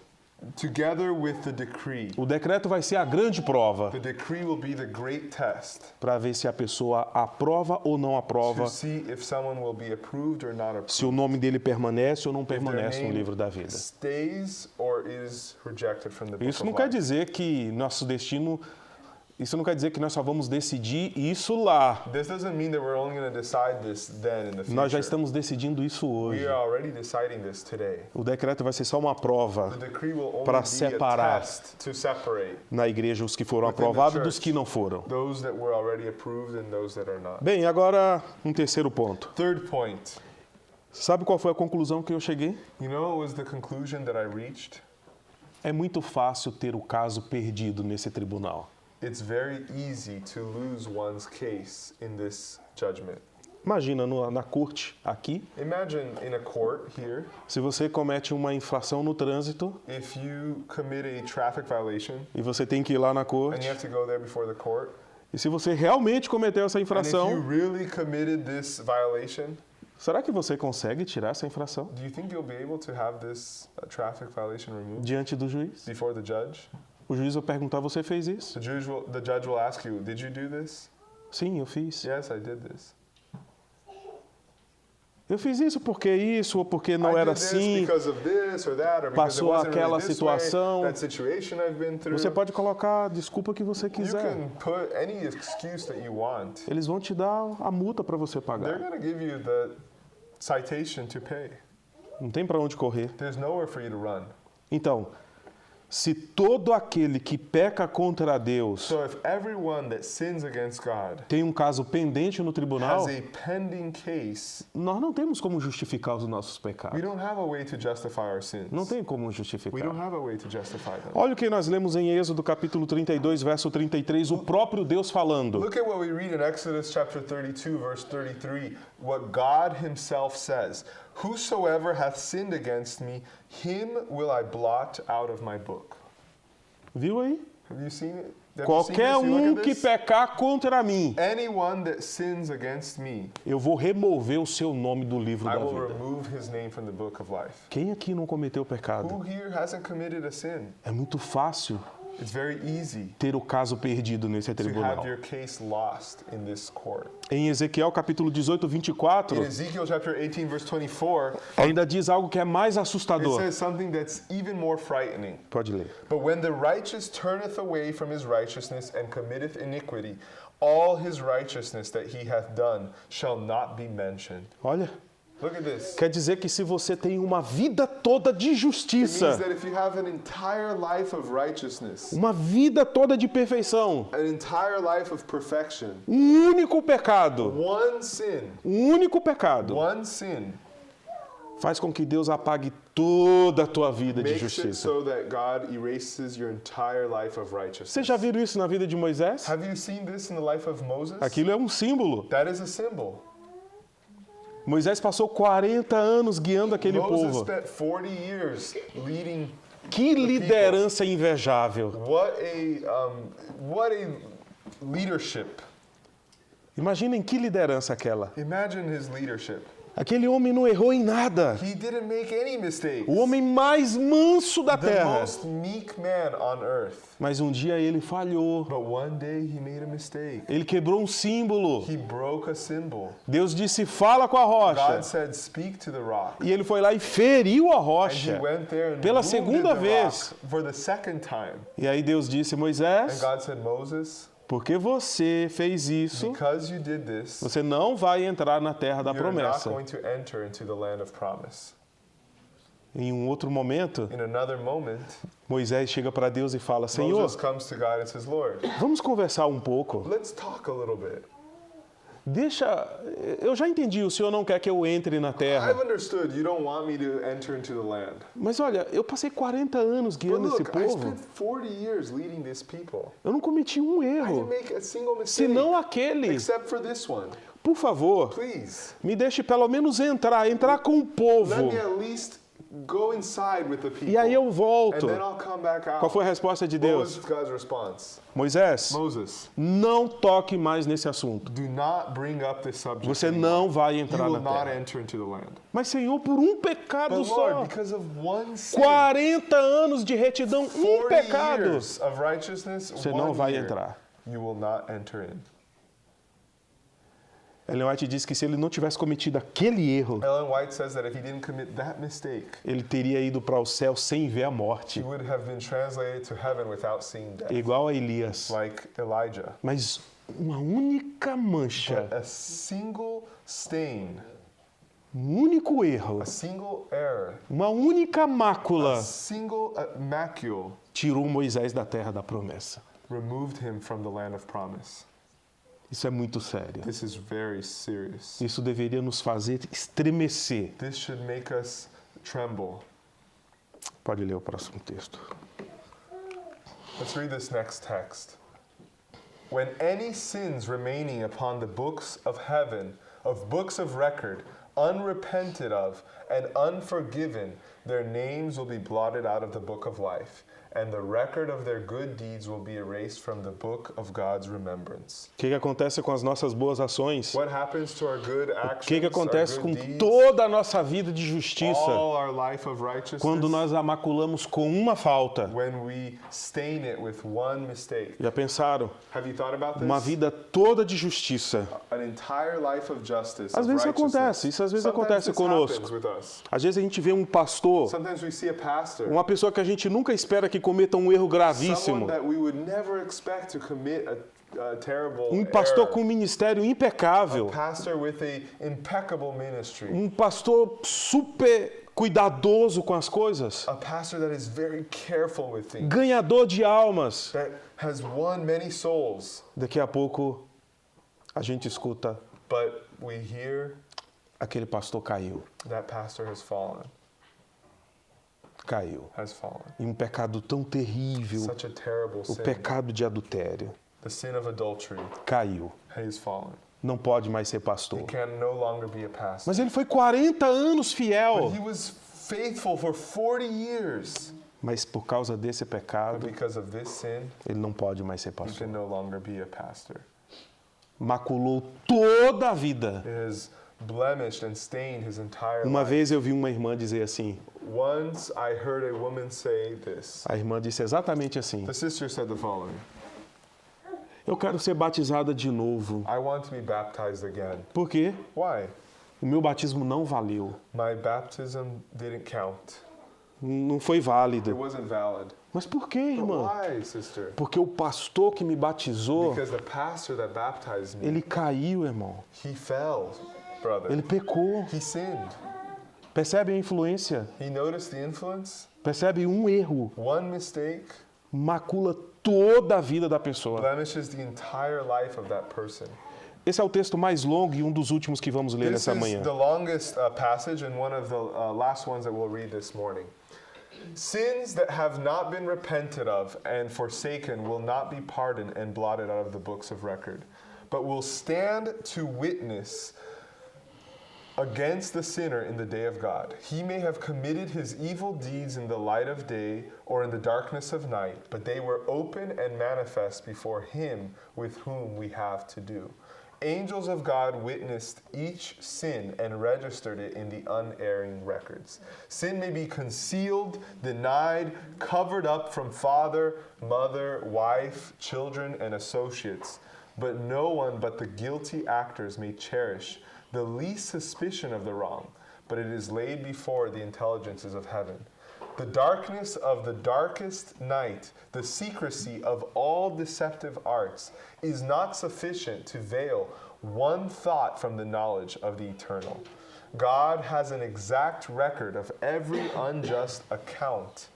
together with the decree. O decreto vai ser a grande prova The decree will be the great test para ver se a pessoa aprova ou não aprova, to see if someone will be approved or not approved. se o nome dele permanece ou não If their permanece no name livro da vida. stays or is rejected from the book Isso of não quer life. dizer que nosso destino, isso não quer dizer que nós só vamos decidir isso lá. This doesn't mean that we're only going to decide this then in the future. Nós já estamos decidindo isso hoje. We are already deciding this today. O decreto vai ser só uma prova The decree will only para be separar a test to separate na igreja os que foram Within the aprovados dos church. que não foram. those that were already approved and those that are not. Bem, agora um terceiro ponto. Third point. Sabe qual foi a conclusão que eu cheguei? You know what was the conclusion that I reached? É muito fácil ter o caso perdido nesse tribunal. It's very easy to lose one's case in this judgment. Imagina na corte aqui, Imagine in a court here, se você comete uma infração no trânsito if you commit a traffic violation e você tem que ir lá na and corte, you have to go there before the court, e se você realmente cometeu essa and if you infração, really committed this violation, será que você consegue tirar essa infração do you think you'll be able to have this traffic violation removed diante do juiz? before the judge? O juiz vai perguntar: você fez isso? The judge will ask you, did you do this? Sim, eu fiz. Yes, I did this. Eu fiz isso porque isso ou porque não I era did this assim. because of this or that, or because it Passou wasn't aquela really this situação. way, that situation I've been through. Você pode colocar a desculpa que você You quiser. can put any excuse that you want. Eles vão te dar a multa para você They're pagar. going to give you the citation to pay. Não tem para onde correr. There's nowhere for you to run. Então, Se todo aquele que peca contra Deus So if everyone that sins against God tem um caso pendente no tribunal, has a pending case, nós não temos como justificar os nossos we pecados. don't have a way to justify our sins. Não tem como We don't justificar. have a way to justify them. Olha o que nós lemos em Êxodo capítulo 32, verso 33, o próprio Deus falando. Look at what we read in Exodus chapter 32, verse 33, what God himself says. Whosoever hath sinned against me, him will I blot out of my book. Viu aí? Have you seen it? Have you seen Qualquer this? You look um at que this? pecar contra mim, Anyone that sins against me, eu vou remover o seu nome do livro I da will vida. remove his name from the book of life. Quem aqui não cometeu pecado? Who here hasn't committed a sin? É muito fácil It's very easy ter o caso perdido nesse to tribunal. have your case lost in this court. Em Ezequiel capítulo 18, 24, In Ezekiel chapter 18, verse 24, ainda diz algo que é mais it assustador. says something that's even more frightening. Pode ler. But when the righteous turneth away from his righteousness and committeth iniquity, all his righteousness that he hath done shall not be mentioned. Olha, Look at this. quer dizer que se você tem uma vida toda de It means justiça, that if you have an entire life of righteousness, uma vida toda de perfeição, an entire life of perfection, um único pecado, one sin, faz com que Deus apague toda a tua vida de makes it justiça. so that God erases your entire life of righteousness. Você já viu isso na vida de Moisés? Have you seen this in the life of Moses? Aquilo é um símbolo. That is a symbol. Moisés passou 40 anos guiando aquele Moses povo. spent 40 years leading. Que liderança invejável. What a leadership. Imaginem que liderança aquela. Imagine his leadership. Aquele homem não errou em nada. He didn't make any mistakes. O homem mais manso da The terra. most meek man on earth. Mas um dia ele falhou. But one day he made a mistake. Ele quebrou um símbolo. He broke a symbol. Deus disse, fala com a rocha. God said, speak to the rock. E ele foi lá e feriu a And he rocha. went there and Pela wounded segunda the vez. rock for the second time. E aí Deus disse, And Moisés, God said, Moses, porque você fez isso, because you did this, você não vai entrar na terra da you're not promessa. going to enter into the land of promise. Em um outro momento, In another moment, Moisés chega para Deus e fala, Senhor, Moses comes to God and says, Lord, vamos conversar um pouco. let's talk a little bit. Eu já entendi, o Senhor não quer que eu entre na I've terra. understood you don't want me to enter into the land. Mas olha, eu passei 40 anos But guiando esse look, I povo. spent 40 years leading this people. Eu não cometi um I erro, didn't make a single mistake senão aquele. except for this one. Por favor, Please, me deixe pelo menos entrar com o let povo. me at least go inside with the people. E aí eu And volto. then I'll come back out. Qual foi a resposta de What Deus? was God's response? Moisés, Moses, não toque mais nesse assunto. do not bring up this subject. Você anymore. não vai You entrar will na not terra. enter into the land. Mas Senhor, por um pecado But só. Lord, because of one sin, 40 anos de retidão, um 40 pecado. years of righteousness, Você one não vai year, entrar. you will not enter in. Ellen White diz que se ele não tivesse cometido aquele erro, Ellen White says that if he didn't commit that mistake, ele teria ido para o céu sem ver a he morte, would have been translated to heaven without seeing death, igual a Elias. like Elijah. Mas uma única mancha, But a single stain, um único erro, a single error, uma única a mácula single macule tirou Moisés da terra da promessa. removed him from the land of promise. Isso é muito sério. This is very serious. Isso deveria nos fazer estremecer. This should make us tremble. Pode ler o próximo texto. Let's read this next text. When any sins remaining upon the books of heaven, of books of record, unrepented of and unforgiven, their names will be blotted out of the book of life, and the record of their good deeds will be erased from the book of God's remembrance. O que acontece com as nossas boas ações? What happens to our good O actions, que acontece our com good deeds, toda a nossa vida de justiça all our life of righteousness, quando nós a maculamos com uma falta? when we stain it with one mistake? Já pensaram? Have you thought about this? Uma vida toda de justiça. An entire life of justice, Às of vezes righteousness. acontece, isso às vezes Sometimes acontece this conosco. happens with us. Às vezes a gente vê um pastor, Sometimes we see a pastor, uma pessoa que a gente nunca espera que cometa um erro someone gravíssimo. that we would never expect to commit a terrible Um pastor error. com um ministério impecável. A pastor with a impeccable ministry. Um pastor super cuidadoso com as coisas, a pastor that is very careful with things, ganhador de almas. that has won many souls, Daqui a pouco a gente escuta, but we hear aquele pastor caiu, that pastor has fallen. Em um pecado tão terrível, Such a terrible o sin. pecado de adultério. The sin of adultery. Caiu. He has fallen. Não pode mais ser He pastor. can no longer be a pastor. Mas ele foi 40 anos But fiel. he was faithful for 40 years. Mas por causa desse But pecado, because of this sin, ele não pode mais ser he pastor. can no longer be a pastor. Maculou toda a vida. It has blemished and stained his entire Uma life. vez eu vi uma irmã dizer assim, Once I heard a woman say this. a irmã disse exatamente assim, The sister said the following: eu quero ser batizada de novo. I want to be baptized again. Por quê? Why? O meu batismo não valeu. My baptism didn't count. Não foi It válido. wasn't valid. Mas por quê, But irmã? why, sister? Porque o pastor que me batizou, Because the pastor that baptized me, ele caiu, irmão. he fell, brother. Ele pecou. He sinned. Percebe a influência? He noticed the influence. Percebe um erro? One mistake Macula toda a vida da pessoa. blemishes the entire life of that person. Esse é o texto mais longo e um dos últimos que vamos ler This nessa is manhã. the longest passage and one of the last ones that we'll read this morning. Sins that have not been repented of and forsaken will not be pardoned and blotted out of the books of record, but will stand to witness against the sinner in the day of God. He may have committed his evil deeds in the light of day or in the darkness of night, but they were open and manifest before him with whom we have to do. Angels of God witnessed each sin and registered it in the unerring records. Sin may be concealed, denied, covered up from father, mother, wife, children, and associates, but no one but the guilty actors may cherish the least suspicion of the wrong, but it is laid before the intelligences of heaven. The darkness of the darkest night, the secrecy of all deceptive arts, is not sufficient to veil one thought from the knowledge of the eternal. God has an exact record of every unjust account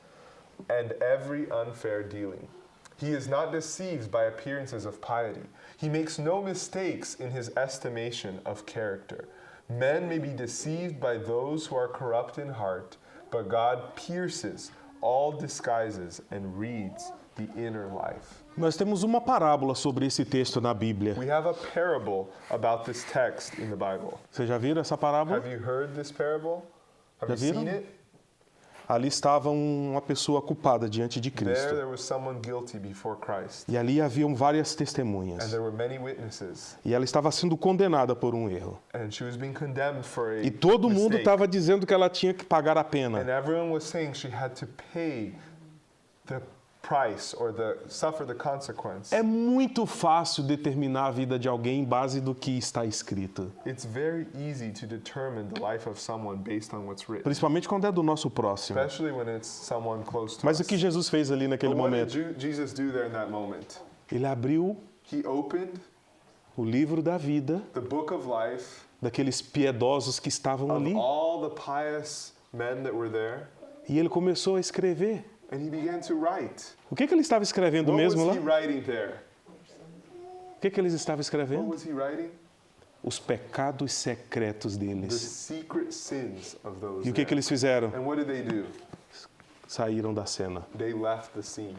and every unfair dealing. He is not deceived by appearances of piety. He makes no mistakes in his estimation of character. Men may be deceived by those who are corrupt in heart, but God pierces all disguises and reads the inner life. Nós temos uma parábola sobre esse texto na Bíblia. We have a parable about this text in the Bible. Vocês já viram essa parábola? Have you heard this parable? Have Já you viram? seen it? Ali estava uma pessoa culpada diante de Cristo. There was someone guilty before Christ, E ali haviam várias and testemunhas. there were many witnesses, E ela estava sendo condenada por um erro. and she was being condemned for a E todo mundo mistake. estava dizendo que ela tinha que pagar a pena. And everyone was saying she had to pay the price or suffer the consequence. É muito fácil determinar a vida de alguém em base do que está escrito. It's very easy to determine the life of someone based on what's written, Principalmente quando é do nosso próximo. especially when it's someone close to Mas us. o que Jesus fez ali naquele But what did momento? Jesus do there in that moment? Ele abriu He opened o livro da vida the book of life daqueles piedosos que estavam of ali all the pious men that were there, e ele começou a escrever. and he began to write. O que ele estava escrevendo What was mesmo lá? he writing there? O que eles estavam What escrevendo? was he writing? Os pecados secretos The deles. secret sins of those E o que there. eles fizeram? And what did they do? Saíram da cena. They left the scene.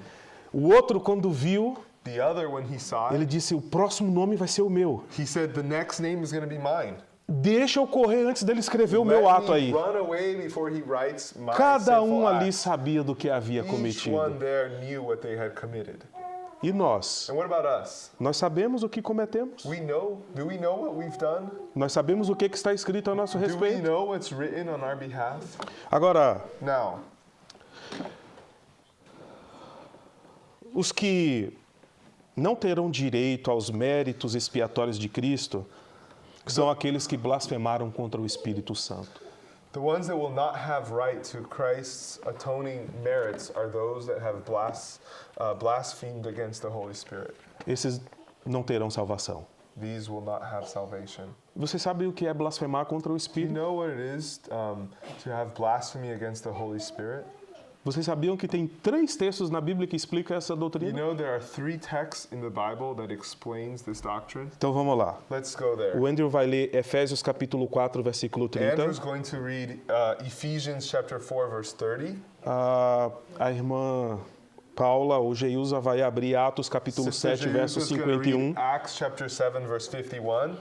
O outro, quando viu, The other, when he saw ele it, disse: o próximo nome vai ser o meu. he said, the next name is going to be mine. Deixa eu correr antes dele escrever o meu Let ato me aí. run away before he writes my Cada sinful ali act. sabia do que havia Each cometido. one there knew what they had committed. E nós? And what about us? Nós sabemos o que cometemos? Do we know what we've done? Nós sabemos o que está escrito a nosso Do we respeito? know what's written on our behalf? Agora, Now, os que não terão direito aos méritos expiatórios de Cristo são aqueles que blasfemaram contra o Espírito Santo. the ones that will not have right to Christ's atoning merits are those that have blasphemed against the Holy Spirit. Esses não terão salvação. These will not have salvation. Você sabe o que é blasfemar contra o Do you Espírito? know what it is to have blasphemy against the Holy Spirit? Vocês sabiam que tem 3 textos na Bíblia que explicam essa You doutrina? know there are 3 texts in the Bible that explains this doctrine. Então vamos lá. Let's go there. O Andrew vai ler Efésios capítulo 4, versículo 30. Andrew's going to read Ephesians chapter 4 verse 30. A irmã Paula, ou Geusa, vai abrir Atos capítulo Sister 7, verso Jesus is going to 51. read Acts chapter 7 verse 51.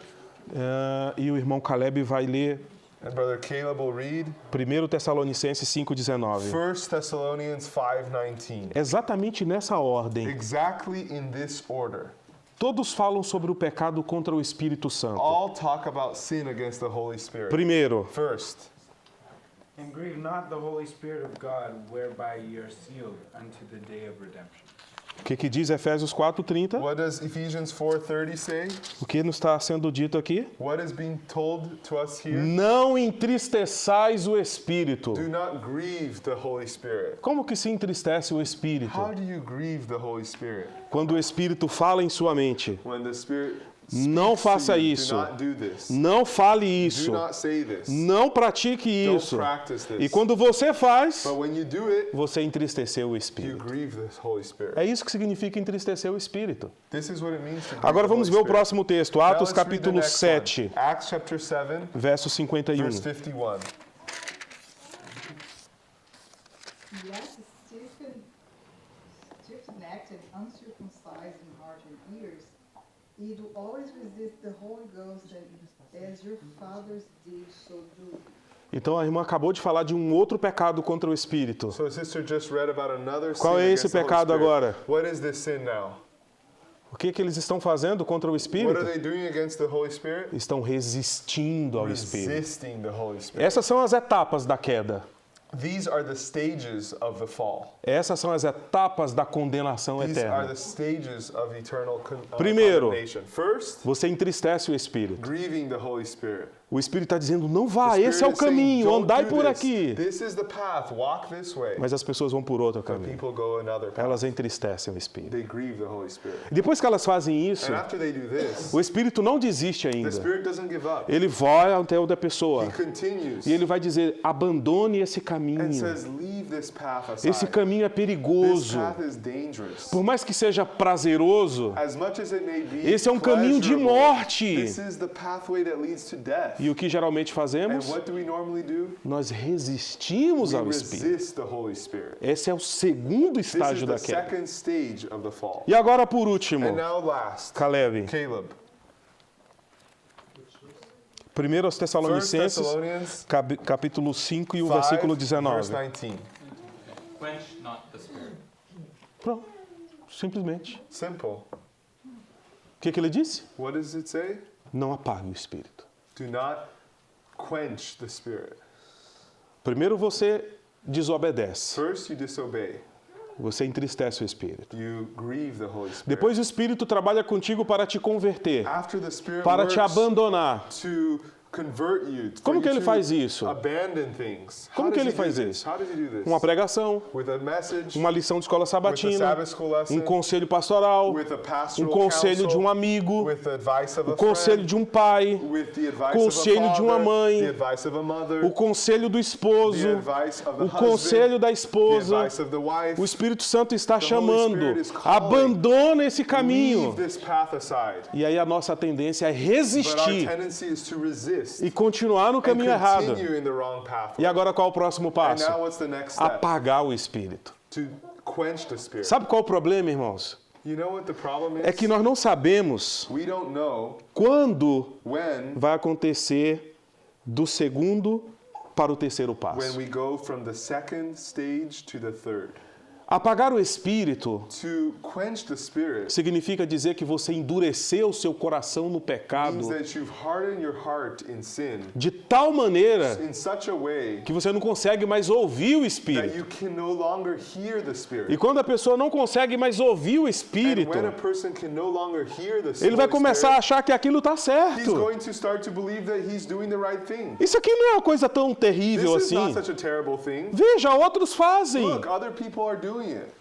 E o irmão Caleb vai ler And Brother Caleb will read 1 Tessalonicenses 5,19. 1 Thessalonians 5:19. Exatamente nessa ordem. Exactly in this order. Todos falam sobre o pecado contra o Espírito Santo. All talk about sin against the Holy Spirit. Primeiro, First, And grieve not the Holy Spirit of God, whereby ye are sealed unto the day of redemption. o que diz Efésios 4,30? what does Ephesians 4:30 say? O que nos está sendo dito aqui? What is being told to us here? Não entristeçais o Espírito. Do not grieve the Holy Spirit. Como que se entristece o Espírito? How do you grieve the Holy Spirit? Quando o Espírito fala em sua mente. When the Spirit Não speaks faça to you, isso. do not do this. Não fale isso. Do not say this. Não pratique Don't isso. practice this. E quando você faz, But when you do it, você entristeceu o you Espírito. grieve the Holy Spirit. É isso que significa entristecer o Espírito. This is what it means to grieve Agora the vamos Holy ver o Spirit. próximo texto, Now Atos let's read the capítulo next 7, one. Acts chapter 7, verso 51. verse 51. Yet stiff-necked and uncircumcised in heart and ears, ye do always resist the Holy Ghost, as your fathers did, so do. Então a irmã acabou de falar de um outro pecado contra o Espírito. So the sister just read about another Qual sin é esse against the Holy pecado Spirit. agora? What is this sin now? O que eles estão fazendo contra o What Espírito? are they doing against the Holy Spirit? Estão resistindo ao Espírito. Resisting the Holy Spirit. Essas são as etapas da queda. These are the stages of the fall. Essas são as etapas da condenação These are eterna. the stages of eternal Primeiro, condemnation. First, você entristece o Espírito. grieving the Holy Spirit. O Espírito está dizendo, não vá, The esse é o Spirit is saying, caminho, "Don't andai do por this. aqui. This is the path. Walk this way." Mas as pessoas vão por outro But caminho. people go another path. Elas entristecem o Espírito. They grieve the Holy Spirit. E depois que elas fazem isso, And after they do this, o Espírito não desiste the ainda. Spirit doesn't give up. Ele vai até outra pessoa He continues e ele vai dizer, abandone esse and caminho. says, "Leave this path aside. Esse caminho é This perigoso. path is dangerous. Por mais que seja prazeroso, As much as it may be esse é um caminho de pleasurable, morte. This is the pathway that leads to death. E o que geralmente And fazemos? what do we normally do? Nós resistimos We ao Espírito. resist the Holy Spirit. Esse é o segundo This is estágio the da queda. second stage of the fall. E agora, por último, And now last, Caleb, Caleb. 1 1 Tessalonicenses, Thessalonians capítulo 5 e o 5, versículo verse 19. 19. Quench not the spirit. Pronto, simplesmente. Simple. O que ele disse? What does it say? Não apague o Espírito. Do not quench the Spirit. Primeiro você desobedece, First, you disobey. você entristece o Espírito. You grieve the Holy Spirit. Depois o Espírito trabalha contigo para te converter, After the Spirit para te works abandonar. to convert you, for Como you que ele to faz isso? abandon things. Como How que does ele he faz do this? isso? How does he do this? Uma pregação, With a message, uma lição de escola with a sabatina, Sabbath school lesson, um conselho pastoral, with a pastoral conselho de counsel, um amigo, with the advice of a conselho friend, de um pai, with the advice conselho of a de uma father, mãe, the advice of a mother, o conselho do the esposo, advice of the o husband, conselho da the esposa. advice of the wife. O Espírito Santo está The Holy chamando. Spirit is calling. Abandona esse caminho. Leave this path aside. E aí a nossa tendência é But our resistir tendency is to resist e continuar no and caminho errado. continue in the wrong E pathway. agora qual é o próximo And passo? now what's the next step? Apagar o Espírito. To quench the Spirit. Sabe qual é o problema, irmãos? You know what the problem is? É que nós não sabemos We don't know quando when vai acontecer do segundo para o terceiro when passo. we go from the second stage to the third. Apagar o Espírito To quench the Spirit significa dizer que você endureceu o seu coração no means pecado that you've hardened your heart in sin de tal maneira in such a way que você não consegue mais ouvir o that Espírito. you can no longer hear the E Spirit. quando a pessoa não consegue mais ouvir o And Espírito, when a person can no longer hear the ele vai Holy começar a Spirit, achar que aquilo está he's certo. going to start to believe that he's doing the right thing. Isso aqui não é uma coisa tão terrível This is not assim. such a terrible thing. Veja, outros fazem. Look, other people are doing it.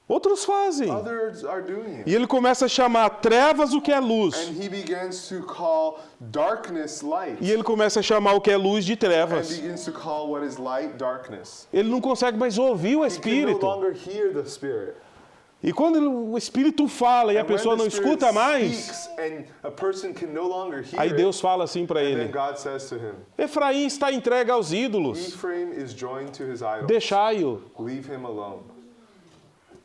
Outros fazem. Others are doing it. E ele começa a chamar trevas o que é luz. And he begins to call darkness light. E ele começa a chamar o que é luz de And trevas. begins to call what is light darkness. Ele não consegue mais ouvir o He can no Espírito. longer hear the Spirit. E quando o Espírito fala e a And when pessoa the não Spirit escuta mais, speaks and a person can no longer hear aí it, Deus fala assim para and then ele: God says to him, Efraim está entregue aos ídolos, Ephraim is joined to his idol. deixai-o. Leave him alone.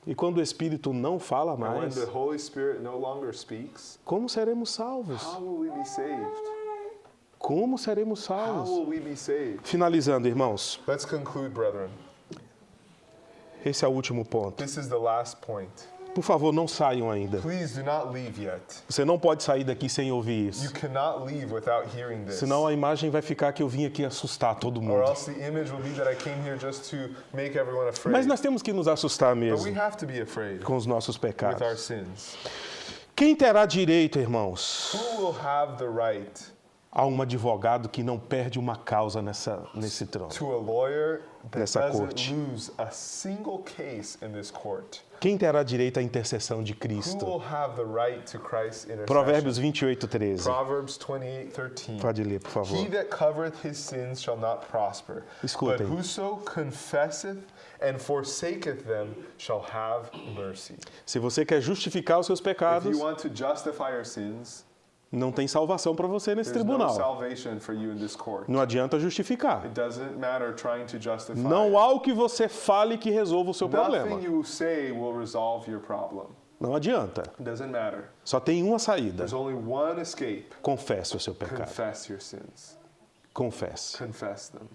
E quando o Espírito não fala And when mais, the Holy Spirit no longer speaks, como seremos salvos? how will we be saved? Como seremos How salvos? will we be saved? Finalizando, irmãos, Let's conclude, brethren. esse é o último ponto. This is the last point. Por favor, não saiam ainda. Please do not leave yet. Você não pode sair daqui sem ouvir You isso. cannot leave without hearing this. Senão a imagem vai ficar que eu vim aqui assustar todo Or mundo. else the image will be that I came here just to make everyone afraid. Mas nós temos que nos assustar But we mesmo have to be afraid com os nossos with our pecados. sins. Quem terá direito, irmãos, Who will have the right a um advogado que não perde uma causa nesse trono? to a lawyer that Nessa doesn't corte. lose a single case in this court? Quem terá direito à intercessão de Who Cristo? will have the right to Christ's intercession? Provérbios 28:13. Proverbs 28:13. Pode ler, por favor. He that covereth his sins shall not prosper, Escutem. but whoso confesseth and forsaketh them shall have mercy. Se você quer justificar os seus If pecados, you want to justify your sins, não tem salvação para você nesse there's no tribunal. salvation for you in this court. Não adianta justificar. It doesn't matter trying to justify. Não há o que você fale que resolva o seu problema. Nothing you say will resolve your problem. Não adianta. It doesn't matter. Só tem uma saída. There's only one escape. Confesse o seu pecado. Confess your sins. Confesse. Confess them.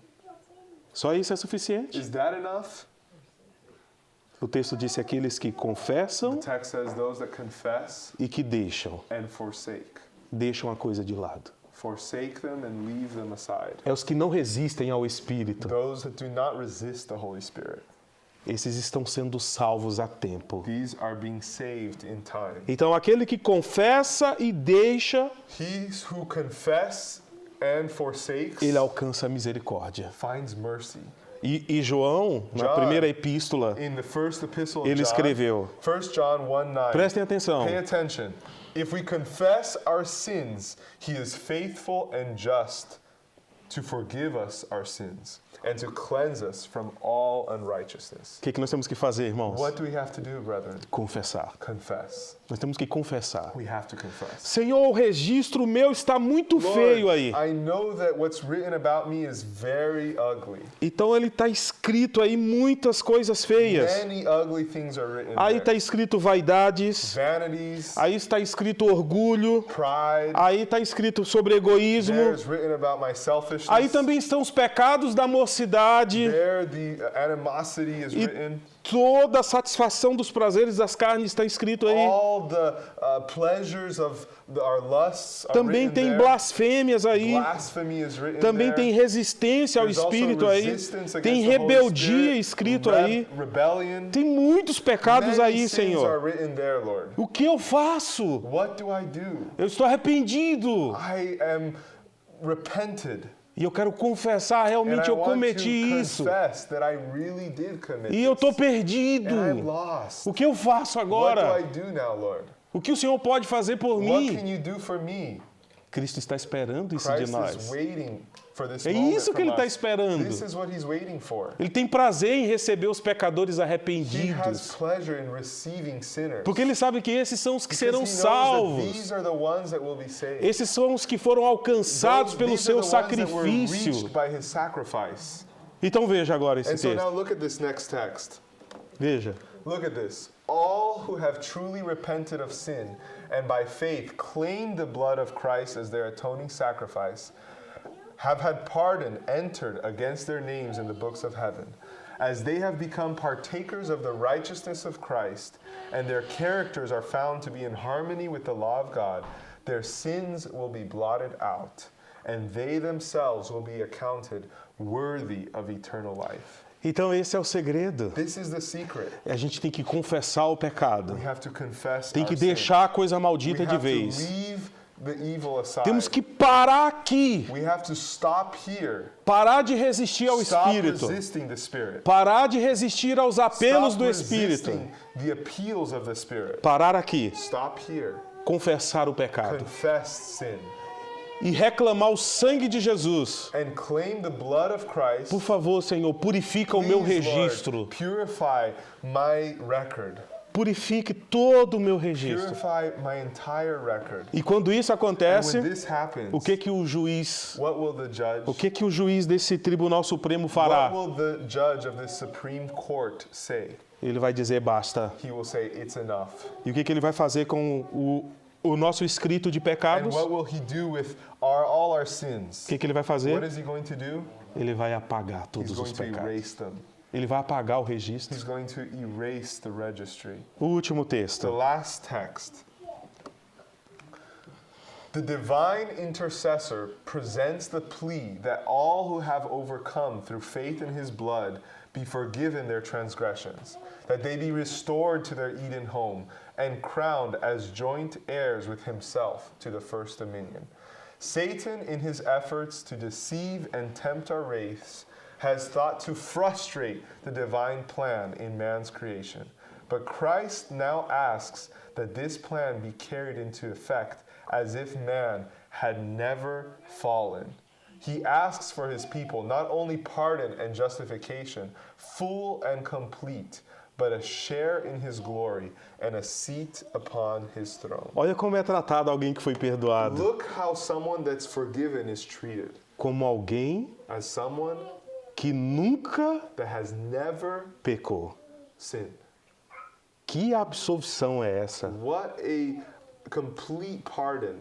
Só isso é suficiente? Is that enough? O texto disse aqueles que The confessam text says those that confess e que deixam. and forsake. Deixam a coisa de lado. Forsake them and leave them aside. É os que não resistem ao Espírito. Those that do not resist the Holy Spirit. Esses estão sendo salvos a tempo. These are being saved in time. Então, aquele que confessa e deixa, He who confess and forsakes ele alcança a misericórdia. finds mercy. E João, na John, primeira epístola, In the first epistle of ele John, escreveu, 1 John 1:9. prestem atenção, Pay attention. If we confess our sins, he is faithful and just to forgive us our sins and to cleanse us from all unrighteousness. o que nós temos que fazer, irmãos? What do we have to do, brethren? Confessar. Confess. Nós temos que confessar. We have to confess. Senhor, o registro meu está muito feio aí. I know that what's written about me is very ugly. Então ele está escrito aí muitas coisas feias. Many ugly things are written Aí está there. escrito vaidades, Vanities, aí está escrito orgulho, pride. aí está escrito sobre egoísmo, There's written about my selfishness. aí também estão os pecados da mocidade, There the animosity is e written. toda a satisfação dos prazeres das carnes está escrito aí. All the pleasures of our lusts are Também written tem there. blasfêmias aí. Blasphemy is written Também there. tem resistência ao There's also Espírito aí. resistance Tem against the Holy rebeldia Spirit, escrito aí. Rebellion. Tem muitos pecados Many aí, sins Senhor. are written there, Lord. O que eu faço? What do I do? Eu estou arrependido. I am repented. E eu quero confessar, And realmente I eu want to cometi isso. confess that I really did commit E eu estou this. perdido. And I'm lost. O que eu faço What do agora? I do now, Lord? O que o Senhor pode fazer por What mim? can you do for me? Cristo está esperando isso de Christ is nós. waiting for this É moment isso que from ele está us. esperando. This is what he's waiting for. Ele tem prazer em receber os pecadores He has arrependidos. pleasure in receiving sinners. Porque ele sabe que esses são os que Because serão he knows that salvos. these are the ones that will be saved. Esses são os que foram alcançados pelo These are seu the ones that were sacrifício. reached by his sacrifice. Então veja agora esse And so now texto. look at this next text. Veja. Look at this. All who have truly repented of sin and by faith claimed the blood of Christ as their atoning sacrifice have had pardon entered against their names in the books of heaven. As they have become partakers of the righteousness of Christ, and their characters are found to be in harmony with the law of God, their sins will be blotted out, and they themselves will be accounted worthy of eternal life. Então esse é o segredo. This is the secret. A gente tem que confessar o pecado. We have to confess Tem que our sin. deixar a coisa We maldita de have to vez. leave the evil aside. Temos que parar aqui. We have to stop here. Parar de resistir ao Stop Espírito. resisting the Spirit. Parar de resistir aos apelos Stop do Espírito. resisting the appeals of the Spirit. Parar aqui. Stop here. Confessar o pecado. Confess sin. E reclamar o sangue de Jesus. And claim the blood of Christ. Por favor, Senhor, purifica o meu Please, registro. Lord, purify my record. Purifique todo o meu registro. Purify my entire record. E quando isso And acontece, when this happens, o que o juiz, what will the judge? o juiz desse Tribunal Supremo fará? What will the judge of this Supreme Court say? Ele vai dizer basta. He will say it's enough. E o que ele vai fazer com o nosso escrito de And pecados? what will he do with all our sins? O que ele vai fazer? What is he going to do? Ele vai apagar He's todos os going to pecados. erase them. Ele vai apagar o registro. He's going to erase the registry. O último The texto. last text. The divine intercessor presents the plea that all who have overcome through faith in his blood be forgiven their transgressions, that they be restored to their Eden home and crowned as joint heirs with himself to the first dominion. Satan, in his efforts to deceive and tempt our race, has thought to frustrate the divine plan in man's creation. But Christ now asks that this plan be carried into effect as if man had never fallen. He asks for his people not only pardon and justification, full and complete, but a share in his glory and a seat upon his throne. Olha como é tratado alguém que foi perdoado. Look how someone that's forgiven is treated. Como alguém As someone que nunca that has never pecou. sinned. Que absolvição é essa? What a complete pardon.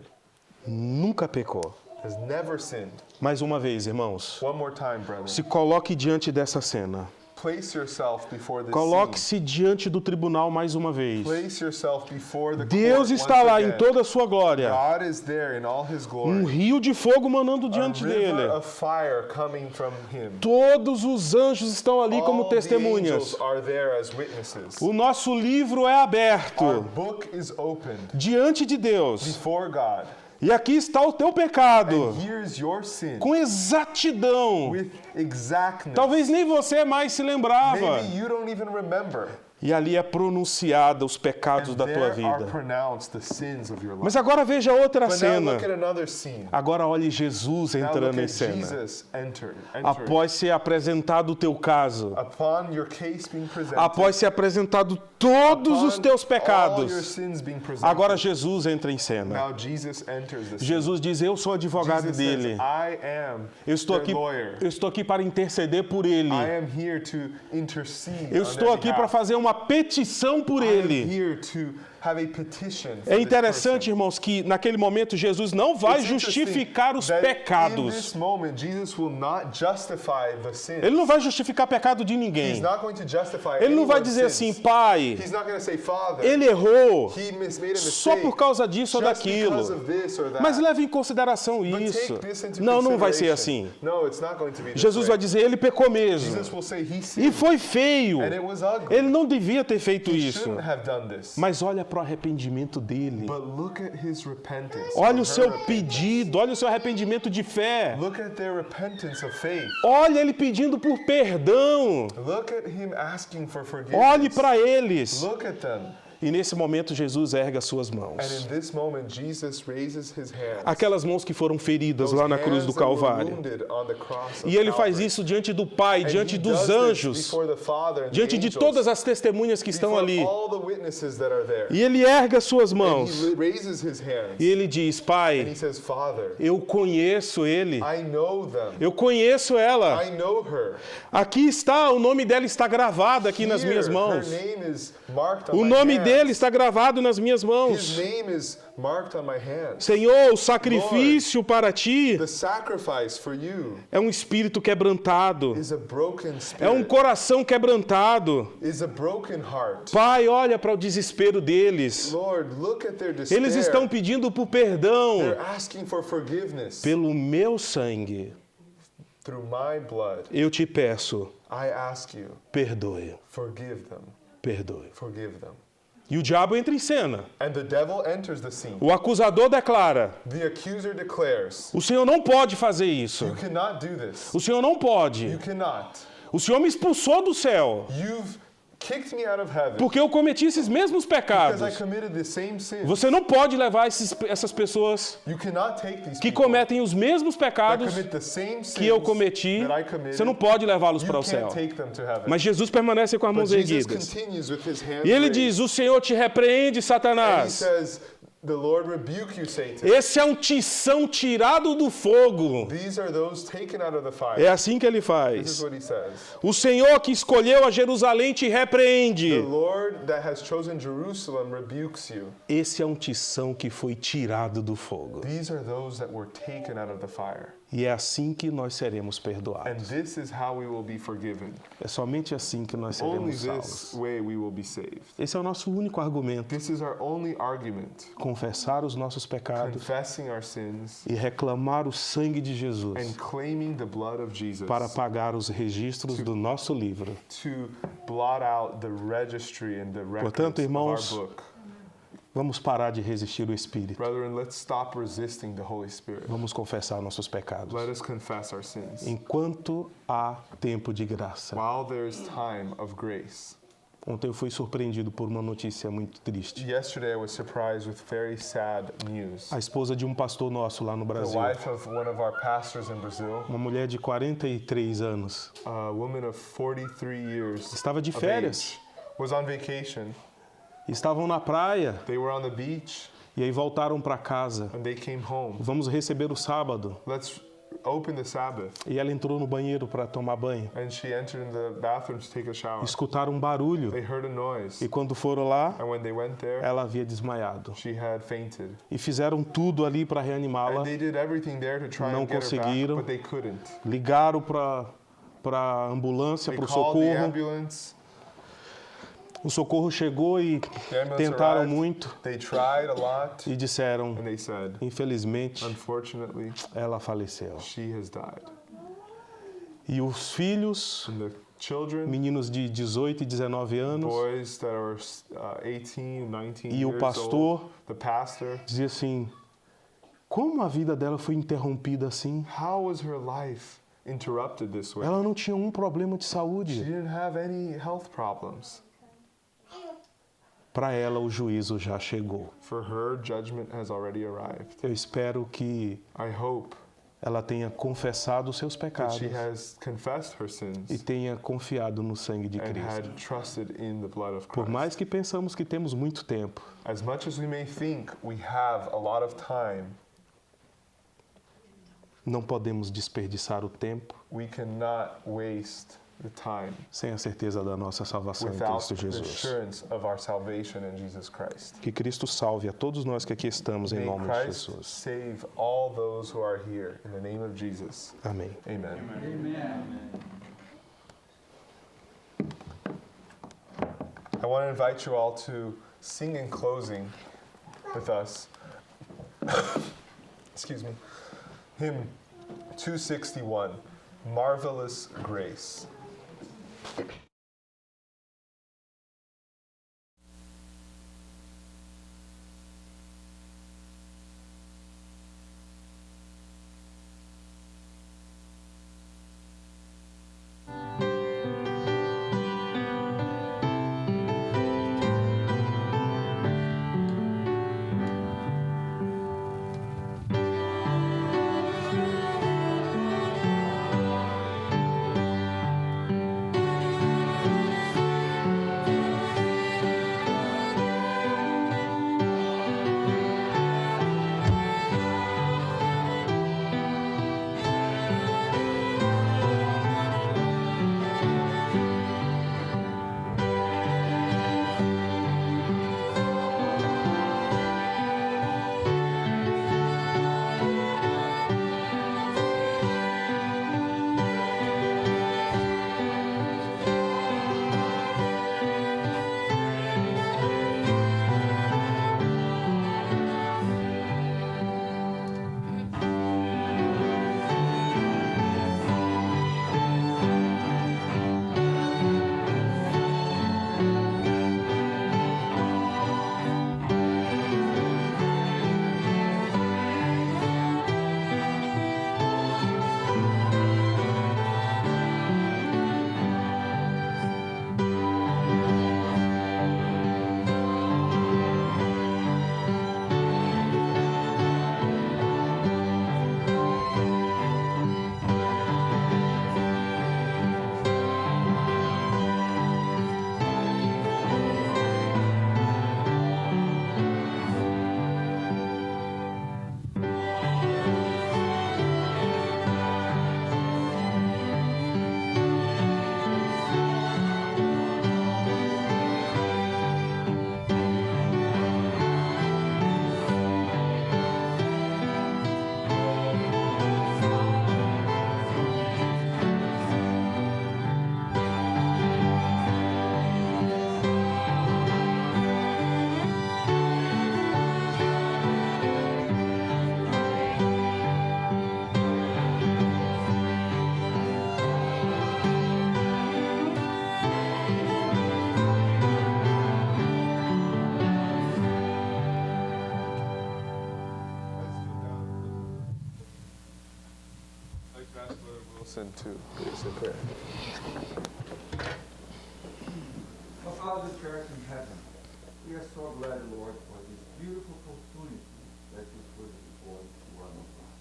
Nunca pecou. Has never sinned. Mais uma vez, irmãos. One more time, brother. Se coloque diante dessa cena. Place yourself before this scene. Coloque-se diante do tribunal mais uma vez. Place yourself before the Deus court está once lá again. em toda a sua glória. God is there in all his glory. Rio de fogo manando A diante river dele. of fire coming from him. Todos os anjos estão ali como All the testemunhas. angels are there as witnesses. O nosso livro é Our aberto book is opened diante de Deus. before God. E aqui está o teu pecado. And here's your sin Com exatidão. with exactness. Talvez nem você mais se lembrava. Maybe you don't even remember. E ali é pronunciada os pecados And da tua there are vida. pronounced the sins of your life. Mas agora veja outra But now cena. look at another scene. Agora olhe Jesus Now entrando look em at cena. Jesus entering. Após ser apresentado o teu caso. Upon your case being presented. Após ser apresentado todos os upon teus all your pecados. sins being presented. Agora Jesus entra em cena. Now Jesus enters the scene. Jesus diz: eu sou advogado Jesus dele. says, I am Eu estou their aqui, lawyer. eu estou aqui para interceder por ele. I am here to intercede Eu on estou their aqui para behalf. fazer uma petição por I am ele. here to have a petition for É this interessante, person. irmãos, que naquele momento Jesus não vai It's interesting justificar os that In pecados. this moment, Jesus will not justify the sins. Ele não vai justificar pecado de He's ninguém. not going to justify Ele não vai anyone's dizer sins. assim, pai, He's not going to say, Father, ele errou he made a mistake só por causa disso ou just because daquilo. of this or that. Mas leve em consideração But isso. take this into Não, não vai ser consideration. assim. No, it's not going to be this Jesus way. vai dizer, ele pecou mesmo. Jesus will say he E sinned foi feio. and it was ugly. Ele não devia ter feito He isso. shouldn't have done this. Mas olha para o arrependimento dele. But look at his repentance. Olha or o seu her repentance. pedido, olha o seu arrependimento de fé. Look at their repentance of faith. Olha ele pedindo por perdão. Look at him asking for forgiveness. Olhe para eles. Look at them. E nesse momento Jesus ergue as suas And mãos. in this moment, Jesus raises his hands. Aquelas mãos que foram feridas Those lá na cruz do hands that were Calvário. wounded on the cross of E ele faz Calvary. isso diante do Pai, And diante he dos does this anjos, before the Father and the diante de angels, todas as testemunhas que estão before ali. all the witnesses that are there. E ele ergue as suas And mãos. he raises his hands. E ele diz: And he Pai, says, Father, eu conheço ele. I know them. Eu conheço ela. I know her. Aqui está, o nome dela está gravado aqui nas Here, minhas mãos. Her name is marked on O my nome hands. dele está gravado nas minhas His mãos. name is marked on my hands. Senhor, o sacrifício para ti The sacrifice for you é um espírito quebrantado. is a broken É um spirit. coração quebrantado. Is a broken heart. Pai, olha para o desespero deles. Lord, look at their despair. Eles estão pedindo por perdão. They're asking for forgiveness. Pelo meu sangue, Through my blood, eu te peço, I ask you, perdoe, forgive them. perdoe. Forgive them. E o diabo entra em cena. and the devil enters the scene. O acusador declara: The accuser declares, o Senhor não pode fazer isso. you cannot do this. O Senhor não pode. You cannot. O Senhor me expulsou do céu You've kicked me out of heaven porque eu cometi esses mesmos because pecados. I committed the same sin. Você não pode levar essas pessoas You cannot take these que people cometem os mesmos that pecados commit the same que eu sins cometi, that I committed. você não pode levá-los You para o céu. can't take them to heaven. Mas Jesus permanece com as But mãos Jesus erguidas. continues with his hands E ele raised. diz: o Senhor te repreende, And he Satanás. says, the Lord rebuke you, Satan. Esse é um tição tirado do fogo. These are those taken out of the fire. É assim que ele This is faz. what he says. O Senhor que escolheu a Jerusalém te The repreende. Lord that has chosen Jerusalem rebukes you. Esse é um tição que foi tirado do fogo. These are those that were taken out of the fire. E é assim que nós seremos And perdoados. this is how we will be forgiven. É somente assim que nós Only seremos this salvos. way we will be saved. Esse é o nosso único argumento. This is our only argument. Confessar os nossos pecados Confessing our sins e reclamar o sangue de and Jesus claiming the blood of Jesus para pagar os registros do nosso livro. to blot out the registry and the Portanto, records of irmãos, our book. Vamos parar de resistir o Espírito. Brethren, let's stop resisting the Holy Spirit. Vamos confessar nossos pecados. Let us confess our sins. Enquanto há tempo de graça. While there is time of grace. Ontem eu fui surpreendido por uma notícia muito triste. Yesterday I was surprised with very sad news. A esposa de um pastor nosso lá no The Brasil, wife of one of our pastors in Brazil, uma mulher de 43 anos, a woman of 43 years estava de of férias. age, was on vacation. Estavam na praia They were on the beach e aí voltaram para casa. and they came home. Vamos receber o sábado. Let's open the Sabbath. E ela entrou no banheiro para tomar banho. And she entered in the bathroom to take a shower. Escutaram um barulho They heard a noise. e quando foram lá, And when they went there, ela havia desmaiado. she had fainted. E fizeram tudo ali para And reanimá-la. they did everything there to try Não and get her back, conseguiram. but they couldn't. Ligaram para a ambulância, They para o called the socorro. ambulance. O socorro chegou e The ambulance tentaram arrived. muito They tried a lot. e disseram: And they said, infelizmente, unfortunately, ela faleceu. she has died. E os filhos, And the children, meninos de 18 e 19 anos, boys that are 18, 19 E o years pastor old, the pastor, dizia assim: como a vida dela foi interrompida assim? how was her life interrupted this way? Ela não tinha um problema de She saúde. didn't have any health problems. Para ela, o juízo já chegou. For her, judgment has already arrived. Eu espero que I hope ela tenha confessado os seus that pecados she has confessed her e sins tenha confiado no sangue de and Cristo. had trusted in the blood of Por Christ. mais que pensamos que temos muito tempo, As much as we may think we have a lot of time, não podemos desperdiçar o tempo we cannot waste the time sem a certeza da nossa salvação em without Cristo the Jesus. assurance of our salvation in Jesus Christ. Que Cristo salve a todos nós que aqui estamos em May nome de Christ Jesus. save all those who are here in the name of Jesus. Amém. Amen. I want to invite you all to sing in closing with us. Excuse me. Hymn 261, Marvelous Grace. Listen to basic prayer. Our Father, which art in heaven, we are so glad, Lord, for this beautiful opportunity that you put before each one of us.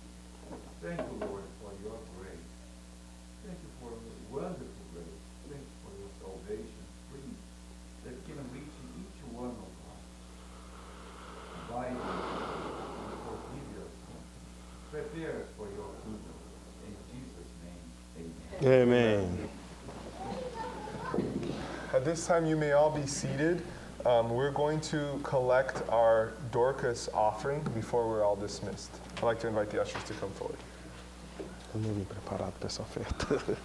Thank you, Lord, for your grace. Thank you for your wonderful grace. Thank you for your salvation free that can reach each one of us. Abide in us and forgive your sins. Prepare us for your kingdom. In Jesus' name, amen. Amém. At this time, you may all be seated. We're going to collect our Dorcas offering before we're all dismissed. I'd like to invite the ushers to come forward. Eu não vim preparado para essa oferta.